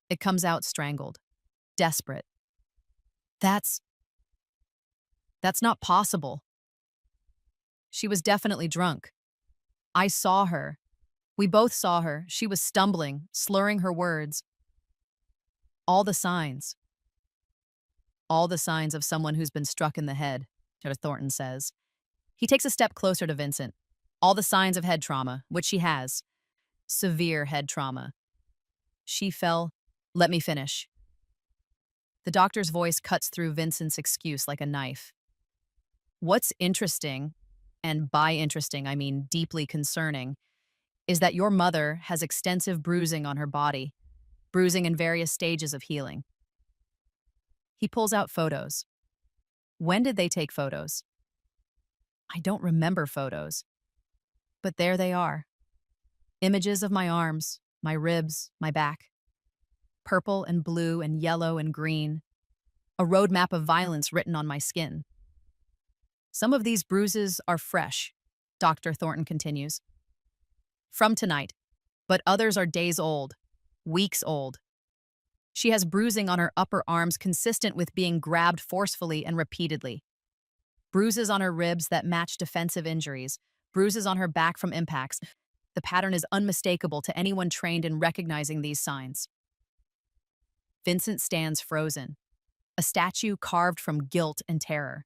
It comes out strangled, desperate. That's not possible. She was definitely drunk. I saw her. We both saw her. She was stumbling, slurring her words. All the signs. All the signs of someone who's been struck in the head, Dr. Thornton says. He takes a step closer to Vincent. All the signs of head trauma, which she has. Severe head trauma. She fell. Let me finish. The doctor's voice cuts through Vincent's excuse like a knife. What's interesting, and by interesting I mean deeply concerning, is that your mother has extensive bruising on her body, bruising in various stages of healing. He pulls out photos. When did they take photos? I don't remember photos. But there they are. Images of my arms, my ribs, my back. Purple and blue and yellow and green. A roadmap of violence written on my skin. Some of these bruises are fresh, Dr. Thornton continues. From tonight, but others are days old, weeks old. She has bruising on her upper arms consistent with being grabbed forcefully and repeatedly. Bruises on her ribs that match defensive injuries, bruises on her back from impacts. The pattern is unmistakable to anyone trained in recognizing these signs. Vincent stands frozen, a statue carved from guilt and terror.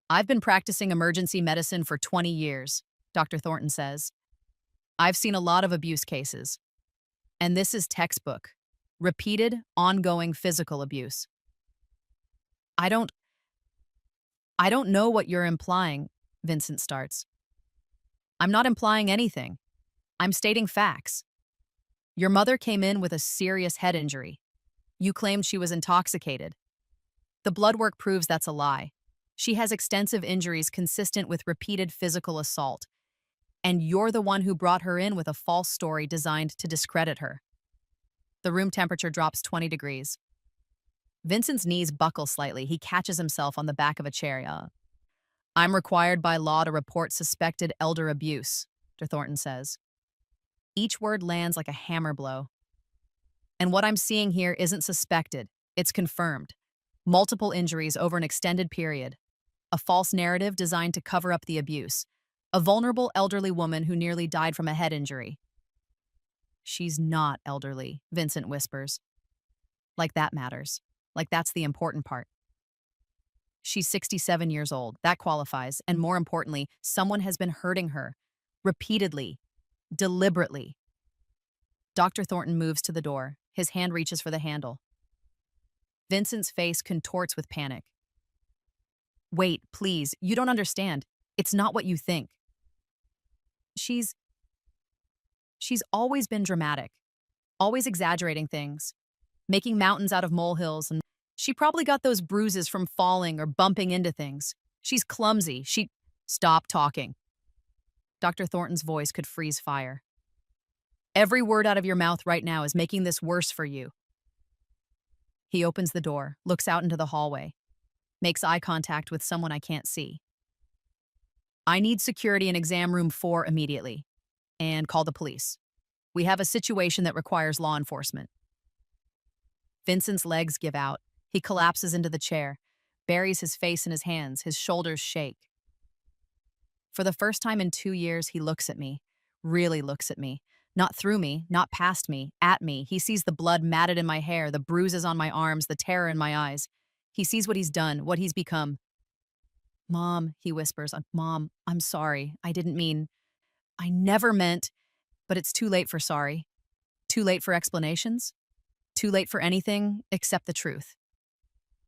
I've been practicing emergency medicine for 20 years, Dr. Thornton says. I've seen a lot of abuse cases. And this is textbook. Repeated, ongoing physical abuse. I don't know what you're implying, Vincent starts. I'm not implying anything. I'm stating facts. Your mother came in with a serious head injury. You claimed she was intoxicated. The blood work proves that's a lie. She has extensive injuries consistent with repeated physical assault. And you're the one who brought her in with a false story designed to discredit her. The room temperature drops 20 degrees. Vincent's knees buckle slightly. He catches himself on the back of a chair. I'm required by law to report suspected elder abuse, Dr. Thornton says. Each word lands like a hammer blow. And what I'm seeing here isn't suspected. It's confirmed. Multiple injuries over an extended period. A false narrative designed to cover up the abuse. A vulnerable elderly woman who nearly died from a head injury. She's not elderly, Vincent whispers. Like that matters. Like that's the important part. She's 67 years old. That qualifies. And more importantly, someone has been hurting her. Repeatedly. Deliberately. Dr. Thornton moves to the door. His hand reaches for the handle. Vincent's face contorts with panic. Wait, please. You don't understand. It's not what you think. She's always been dramatic. Always exaggerating things. Making mountains out of molehills, and she probably got those bruises from falling or bumping into things. She's clumsy. Stop talking. Dr. Thornton's voice could freeze fire. Every word out of your mouth right now is making this worse for you. He opens the door, looks out into the hallway, makes eye contact with someone I can't see. I need security in exam room 4 immediately. And call the police. We have a situation that requires law enforcement. Vincent's legs give out. He collapses into the chair, buries his face in his hands, his shoulders shake. For the first time in 2 years, he looks at me, really looks at me. Not through me, not past me, at me. He sees the blood matted in my hair, the bruises on my arms, the terror in my eyes. He sees what he's done, what he's become. Mom, he whispers, Mom, I'm sorry. I didn't mean. I never meant. But it's too late for sorry. Too late for explanations. Too late for anything except the truth.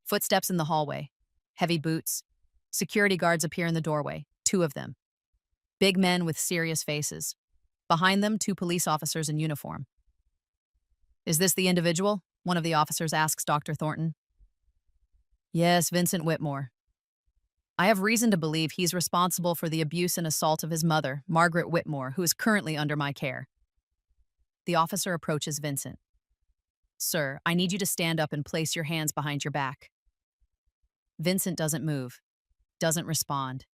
Footsteps in the hallway. Heavy boots. Security guards appear in the doorway, 2 of them. Big men with serious faces. Behind them, 2 police officers in uniform. Is this the individual? One of the officers asks Dr. Thornton. Yes, Vincent Whitmore. I have reason to believe he's responsible for the abuse and assault of his mother, Margaret Whitmore, who is currently under my care. The officer approaches Vincent. Sir, I need you to stand up and place your hands behind your back. Vincent doesn't move, doesn't respond.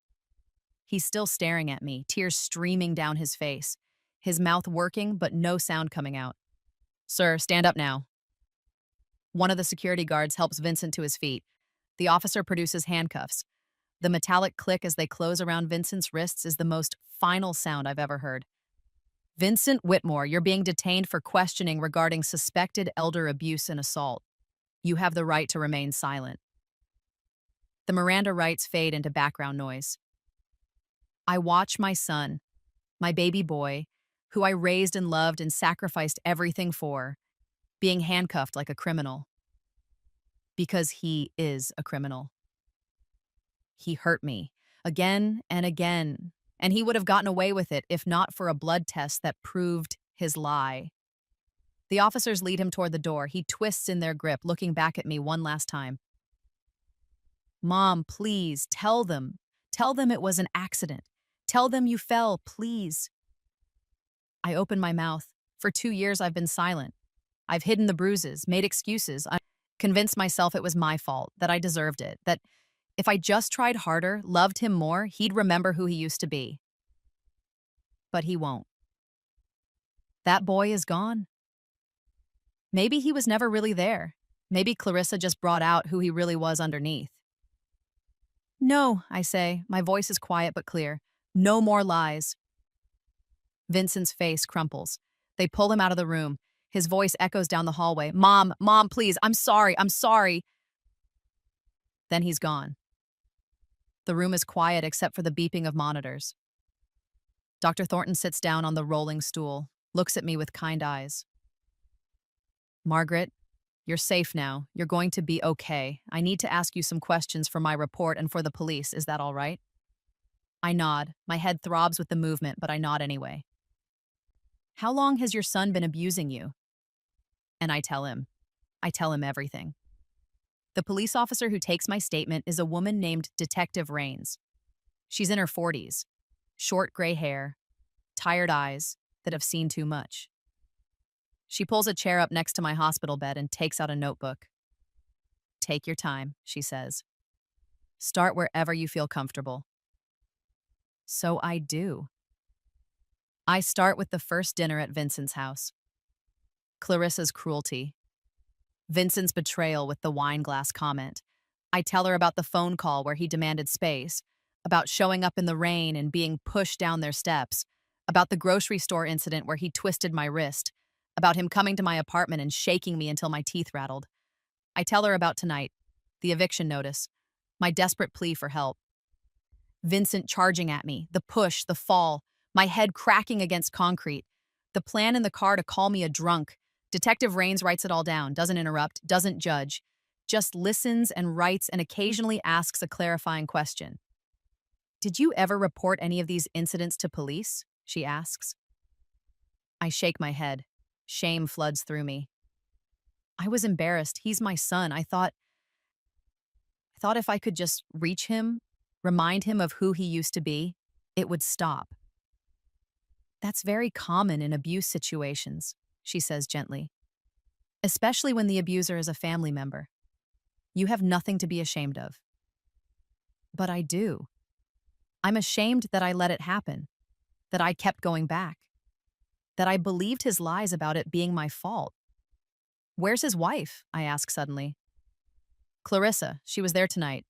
He's still staring at me, tears streaming down his face, his mouth working but no sound coming out. Sir, stand up now. One of the security guards helps Vincent to his feet. The officer produces handcuffs. The metallic click as they close around Vincent's wrists is the most final sound I've ever heard. Vincent Whitmore, you're being detained for questioning regarding suspected elder abuse and assault. You have the right to remain silent. The Miranda rights fade into background noise. I watch my son, my baby boy, who I raised and loved and sacrificed everything for, being handcuffed like a criminal. Because he is a criminal. He hurt me, again and again, and he would have gotten away with it if not for a blood test that proved his lie. The officers lead him toward the door. He twists in their grip, looking back at me one last time. Mom, please, tell them. Tell them it was an accident. Tell them you fell, please. I open my mouth. For 2 years, I've been silent. I've hidden the bruises, made excuses. I convinced myself it was my fault, that I deserved it, that if I just tried harder, loved him more, he'd remember who he used to be. But he won't. That boy is gone. Maybe he was never really there. Maybe Clarissa just brought out who he really was underneath. No, I say, my voice is quiet but clear. No more lies. Vincent's face crumples. They pull him out of the room. His voice echoes down the hallway. Mom, please, I'm sorry. Then he's gone. The room is quiet except for the beeping of monitors. Dr. Thornton sits down on the rolling stool, looks at me with kind eyes. Margaret, you're safe now. You're going to be okay. I need to ask you some questions for my report and for the police. Is that all right? I nod. My head throbs with the movement, but I nod anyway. How long has your son been abusing you? And I tell him everything. The police officer who takes my statement is a woman named Detective Rains. She's in her 40s, short gray hair, tired eyes that have seen too much. She pulls a chair up next to my hospital bed and takes out a notebook. Take your time, she says. Start wherever you feel comfortable. So I do. I start with the first dinner at Vincent's house. Clarissa's cruelty. Vincent's betrayal with the wine glass comment. I tell her about the phone call where he demanded space, about showing up in the rain and being pushed down their steps, about the grocery store incident where he twisted my wrist, about him coming to my apartment and shaking me until my teeth rattled. I tell her about tonight, the eviction notice, my desperate plea for help. Vincent charging at me, the push, the fall, my head cracking against concrete, the plan in the car to call me a drunk. Detective Rains writes it all down, doesn't interrupt, doesn't judge, just listens and writes and occasionally asks a clarifying question. Did you ever report any of these incidents to police? She asks. I shake my head. Shame floods through me. I was embarrassed. He's my son. I thought if I could just reach him, remind him of who he used to be, it would stop. That's very common in abuse situations, she says gently, especially when the abuser is a family member. You have nothing to be ashamed of. But I do. I'm ashamed that I let it happen, that I kept going back, that I believed his lies about it being my fault. Where's his wife? I ask suddenly. Clarissa, she was there tonight.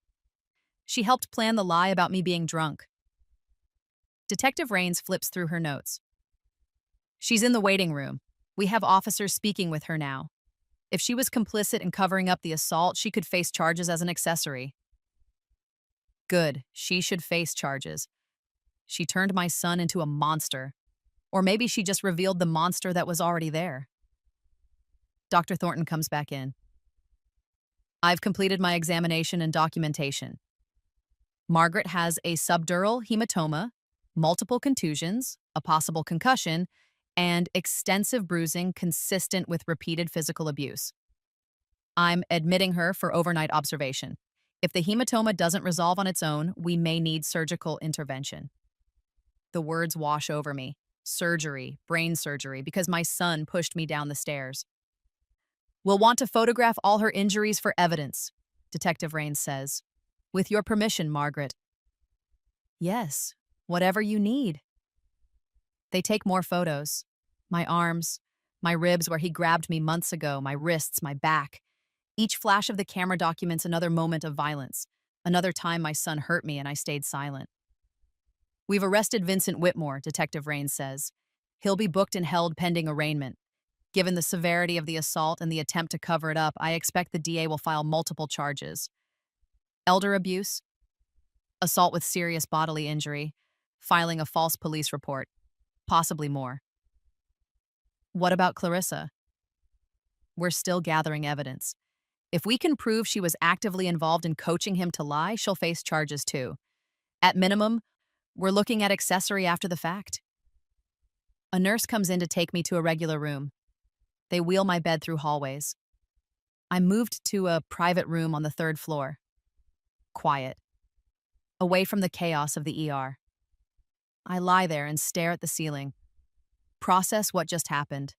She helped plan the lie about me being drunk. Detective Rains flips through her notes. She's in the waiting room. We have officers speaking with her now. If she was complicit in covering up the assault, she could face charges as an accessory. Good, she should face charges. She turned my son into a monster. Or maybe she just revealed the monster that was already there. Dr. Thornton comes back in. I've completed my examination and documentation. Margaret has a subdural hematoma, multiple contusions, a possible concussion, and extensive bruising consistent with repeated physical abuse. I'm admitting her for overnight observation. If the hematoma doesn't resolve on its own, we may need surgical intervention. The words wash over me. Surgery, brain surgery, because my son pushed me down the stairs. We'll want to photograph all her injuries for evidence, Detective Rains says. With your permission, Margaret. Yes, whatever you need. They take more photos. My arms, my ribs where he grabbed me months ago, my wrists, my back. Each flash of the camera documents another moment of violence, another time my son hurt me and I stayed silent. We've arrested Vincent Whitmore, Detective Rains says. He'll be booked and held pending arraignment. Given the severity of the assault and the attempt to cover it up, I expect the DA will file multiple charges. Elder abuse, assault with serious bodily injury, filing a false police report, possibly more. What about Clarissa? We're still gathering evidence. If we can prove she was actively involved in coaching him to lie, she'll face charges too. At minimum, we're looking at accessory after the fact. A nurse comes in to take me to a regular room. They wheel my bed through hallways. I'm moved to a private room on the third floor. Quiet. Away from the chaos of the ER. I lie there and stare at the ceiling. Process what just happened.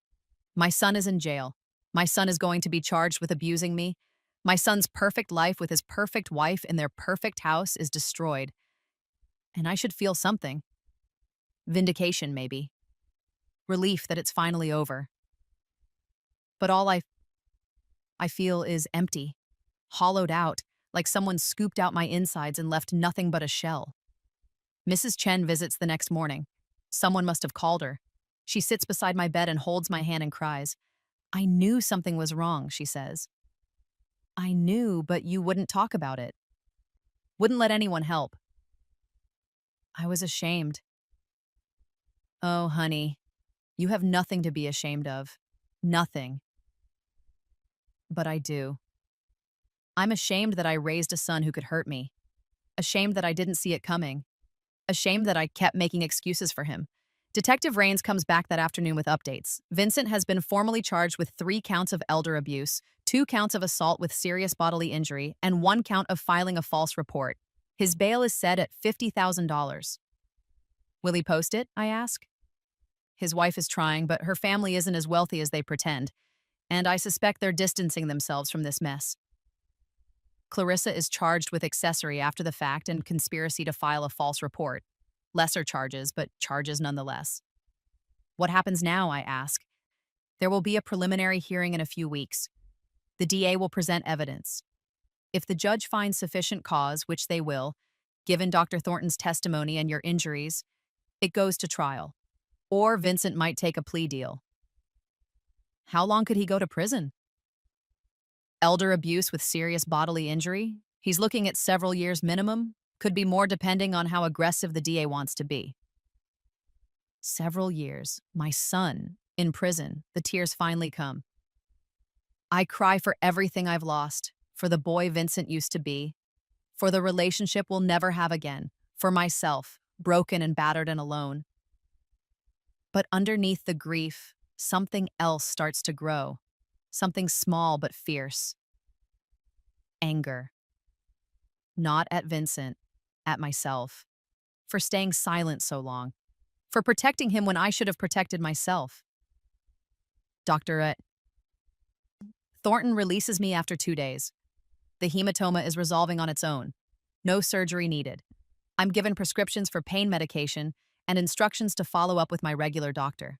My son is in jail. My son is going to be charged with abusing me. My son's perfect life with his perfect wife in their perfect house is destroyed. And I should feel something. Vindication, maybe. Relief that it's finally over. But all I feel is empty, hollowed out, like someone scooped out my insides and left nothing but a shell. Mrs. Chen visits the next morning. Someone must have called her. She sits beside my bed and holds my hand and cries. I knew something was wrong, she says. I knew, but you wouldn't talk about it. Wouldn't let anyone help. I was ashamed. Oh, honey, you have nothing to be ashamed of. Nothing. But I do. I'm ashamed that I raised a son who could hurt me. Ashamed that I didn't see it coming. Ashamed that I kept making excuses for him. Detective Rains comes back that afternoon with updates. Vincent has been formally charged with 3 counts of elder abuse, 2 counts of assault with serious bodily injury, and 1 count of filing a false report. His bail is set at $50,000. Will he post it? I ask. His wife is trying, but her family isn't as wealthy as they pretend, and I suspect they're distancing themselves from this mess. Clarissa is charged with accessory after the fact and conspiracy to file a false report. Lesser charges, but charges nonetheless. What happens now, I ask? There will be a preliminary hearing in a few weeks. The DA will present evidence. If the judge finds sufficient cause, which they will, Given Dr. Thornton's testimony and your injuries, it goes to trial. Or Vincent might take a plea deal. How long could he go to prison? Elder abuse with serious bodily injury? He's looking at several years minimum. Could be more depending on how aggressive the DA wants to be. Several years. My son, in prison. The tears finally come. I cry for everything I've lost, for the boy Vincent used to be, for the relationship we'll never have again, for myself, broken and battered and alone. But underneath the grief, something else starts to grow, something small but fierce. Anger. Not at Vincent, at myself, for staying silent so long, for protecting him when I should have protected myself. Dr. Thornton releases me after 2 days. The hematoma is resolving on its own. No surgery needed. I'm given prescriptions for pain medication and instructions to follow up with my regular doctor.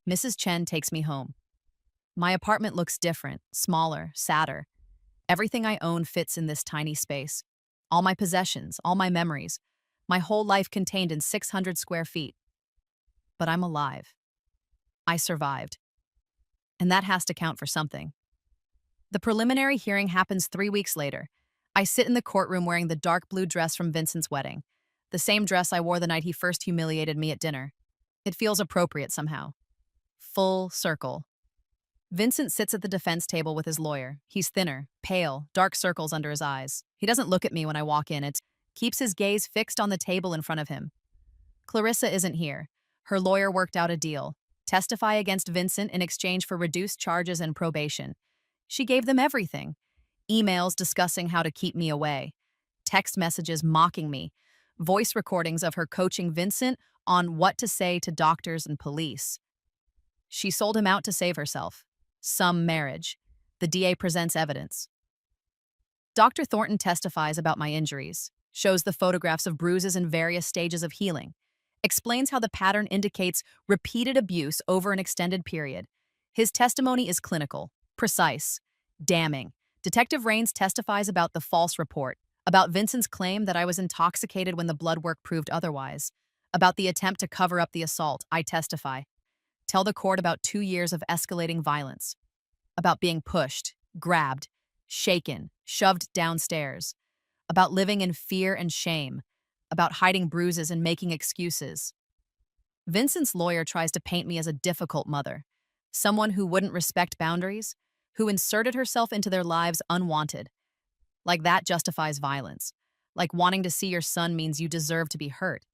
Mrs. Chen takes me home. My apartment looks different, smaller, sadder. Everything I own fits in this tiny space. All my possessions, all my memories, my whole life contained in 600 square feet. But I'm alive. I survived. And that has to count for something. The preliminary hearing happens 3 weeks later. I sit in the courtroom wearing the dark blue dress from Vincent's wedding, the same dress I wore the night he first humiliated me at dinner. It feels appropriate somehow. Full circle. Vincent sits at the defense table with his lawyer. He's thinner, pale, dark circles under his eyes. He doesn't look at me when I walk in. It keeps his gaze fixed on the table in front of him. Clarissa isn't here. Her lawyer worked out a deal. Testify against Vincent in exchange for reduced charges and probation. She gave them everything. Emails discussing how to keep me away. Text messages mocking me. Voice recordings of her coaching Vincent on what to say to doctors and police. She sold him out to save herself. Some marriage. The DA presents evidence. Dr. Thornton testifies about my injuries, shows the photographs of bruises in various stages of healing, explains how the pattern indicates repeated abuse over an extended period. His testimony is clinical, precise, damning. Detective Raines testifies about the false report, about Vincent's claim that I was intoxicated when the blood work proved otherwise, about the attempt to cover up the assault. I testify. Tell the court about 2 years of escalating violence, about being pushed, grabbed, shaken, shoved downstairs, about living in fear and shame, about hiding bruises and making excuses. Vincent's lawyer tries to paint me as a difficult mother, someone who wouldn't respect boundaries, who inserted herself into their lives unwanted. Like that justifies violence. Like wanting to see your son means you deserve to be hurt.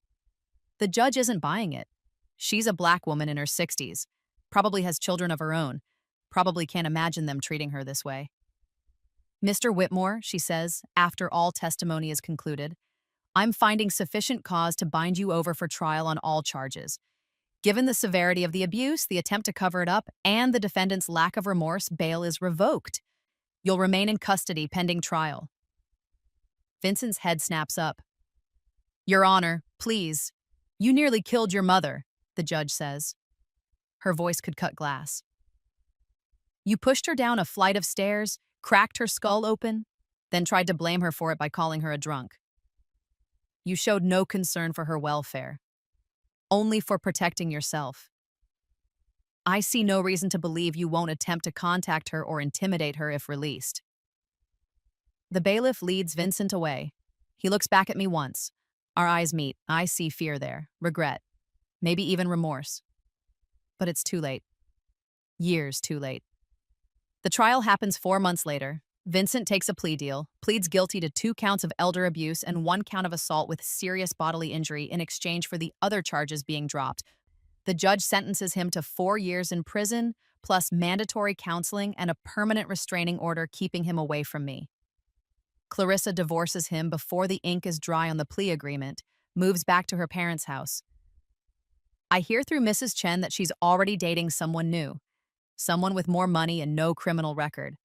The judge isn't buying it. She's a black woman in her 60s, probably has children of her own, probably can't imagine them treating her this way. Mr. Whitmore, she says, after all testimony is concluded, I'm finding sufficient cause to bind you over for trial on all charges. Given the severity of the abuse, the attempt to cover it up, and the defendant's lack of remorse, bail is revoked. You'll remain in custody pending trial. Vincent's head snaps up. Your Honor, please. You nearly killed your mother, the judge says. Her voice could cut glass. You pushed her down a flight of stairs, cracked her skull open, then tried to blame her for it by calling her a drunk. You showed no concern for her welfare, only for protecting yourself. I see no reason to believe you won't attempt to contact her or intimidate her if released. The bailiff leads Vincent away. He looks back at me once. Our eyes meet. I see fear there, regret, maybe even remorse. But it's too late. Years too late. The trial happens 4 months later. Vincent takes a plea deal, pleads guilty to 2 counts of elder abuse and 1 count of assault with serious bodily injury in exchange for the other charges being dropped. The judge sentences him to 4 years in prison, plus mandatory counseling and a permanent restraining order keeping him away from me. Clarissa divorces him before the ink is dry on the plea agreement, moves back to her parents' house. I hear through Mrs. Chen that she's already dating someone new, someone with more money and no criminal record.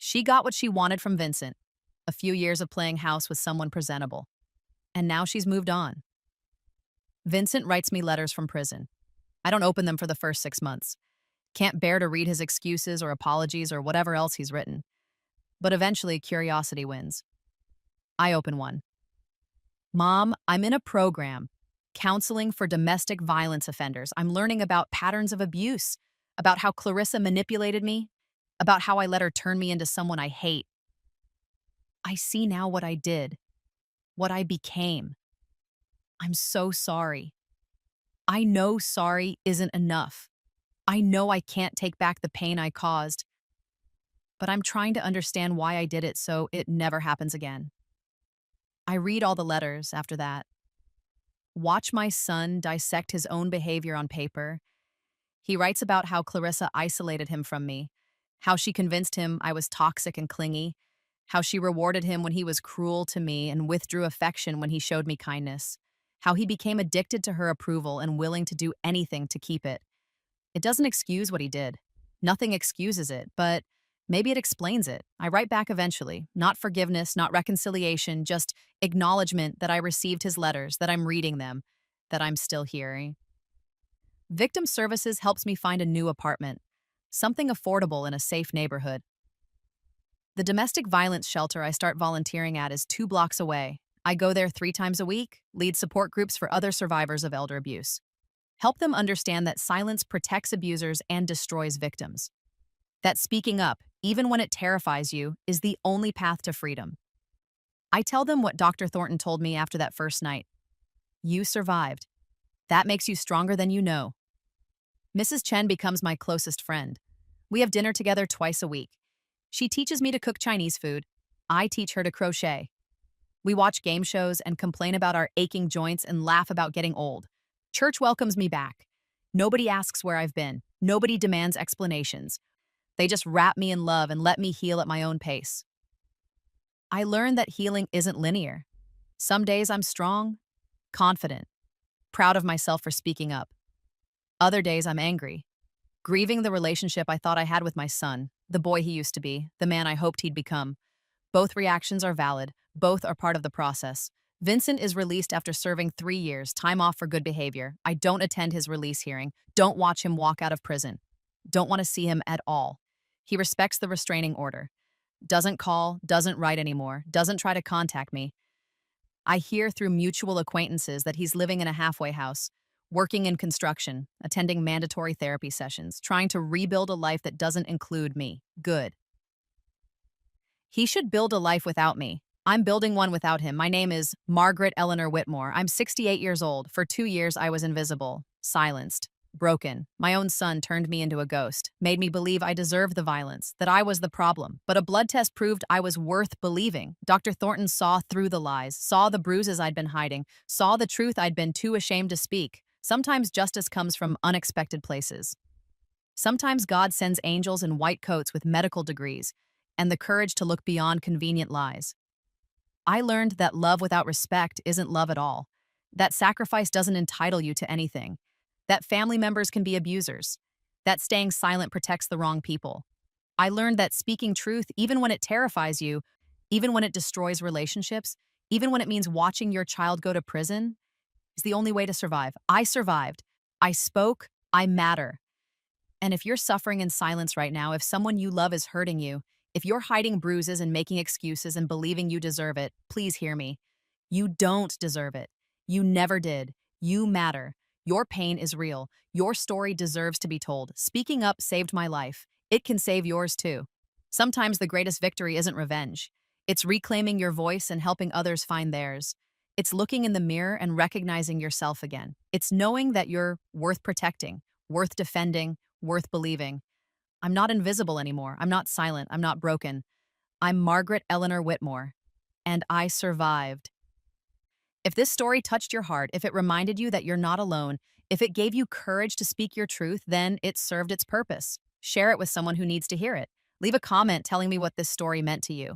She got what she wanted from Vincent, a few years of playing house with someone presentable. And now she's moved on. Vincent writes me letters from prison. I don't open them for the first 6 months. Can't bear to read his excuses or apologies or whatever else he's written. But eventually, curiosity wins. I open one. Mom, I'm in a program, counseling for domestic violence offenders. I'm learning about patterns of abuse, about how Clarissa manipulated me, about how I let her turn me into someone I hate. I see now what I did, what I became. I'm so sorry. I know sorry isn't enough. I know I can't take back the pain I caused, but I'm trying to understand why I did it so it never happens again. I read all the letters after that. Watch my son dissect his own behavior on paper. He writes about how Clarissa isolated him from me, how she convinced him I was toxic and clingy, how she rewarded him when he was cruel to me and withdrew affection when he showed me kindness, how he became addicted to her approval and willing to do anything to keep it. It doesn't excuse what he did. Nothing excuses it, but maybe it explains it. I write back eventually. Not forgiveness, not reconciliation, just acknowledgement that I received his letters, that I'm reading them, that I'm still here. Victim Services helps me find a new apartment, something affordable in a safe neighborhood. The domestic violence shelter I start volunteering at is 2 blocks away. I go there 3 times a week, lead support groups for other survivors of elder abuse. Help them understand that silence protects abusers and destroys victims. That speaking up, even when it terrifies you, is the only path to freedom. I tell them what Dr. Thornton told me after that first night. You survived. That makes you stronger than you know. Mrs. Chen becomes my closest friend. We have dinner together twice a week. She teaches me to cook Chinese food. I teach her to crochet. We watch game shows and complain about our aching joints and laugh about getting old. Church welcomes me back. Nobody asks where I've been. Nobody demands explanations. They just wrap me in love and let me heal at my own pace. I learned that healing isn't linear. Some days I'm strong, confident, proud of myself for speaking up. Other days I'm angry, grieving the relationship I thought I had with my son, the boy he used to be, the man I hoped he'd become. Both reactions are valid. Both are part of the process. Vincent is released after serving 3 years, time off for good behavior. I don't attend his release hearing. Don't watch him walk out of prison. Don't want to see him at all. He respects the restraining order. Doesn't call, doesn't write anymore, doesn't try to contact me. I hear through mutual acquaintances that he's living in a halfway house, working in construction, attending mandatory therapy sessions, trying to rebuild a life that doesn't include me. Good. He should build a life without me. I'm building one without him. My name is Margaret Eleanor Whitmore. I'm 68 years old. For 2 years, I was invisible, silenced, broken. My own son turned me into a ghost, made me believe I deserved the violence, that I was the problem. But a blood test proved I was worth believing. Dr. Thornton saw through the lies, saw the bruises I'd been hiding, saw the truth I'd been too ashamed to speak. Sometimes justice comes from unexpected places. Sometimes God sends angels in white coats with medical degrees and the courage to look beyond convenient lies. I learned that love without respect isn't love at all, that sacrifice doesn't entitle you to anything, that family members can be abusers, that staying silent protects the wrong people. I learned that speaking truth, even when it terrifies you, even when it destroys relationships, even when it means watching your child go to prison, is the only way to survive. I survived. I spoke. I matter. And if you're suffering in silence right now, if someone you love is hurting you, if you're hiding bruises and making excuses and believing you deserve it, please hear me. You don't deserve it. You never did. You matter. Your pain is real. Your story deserves to be told. Speaking up saved my life. It can save yours too. Sometimes the greatest victory isn't revenge. It's reclaiming your voice and helping others find theirs. It's looking in the mirror and recognizing yourself again. It's knowing that you're worth protecting, worth defending, worth believing. I'm not invisible anymore. I'm not silent. I'm not broken. I'm Margaret Eleanor Whitmore, and I survived. If this story touched your heart, if it reminded you that you're not alone, if it gave you courage to speak your truth, then it served its purpose. Share it with someone who needs to hear it. Leave a comment telling me what this story meant to you.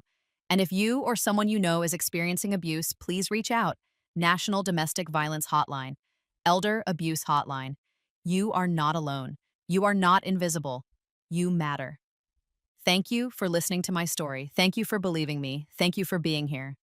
And if you or someone you know is experiencing abuse, please reach out. National Domestic Violence Hotline, Elder Abuse Hotline. You are not alone. You are not invisible. You matter. Thank you for listening to my story. Thank you for believing me. Thank you for being here.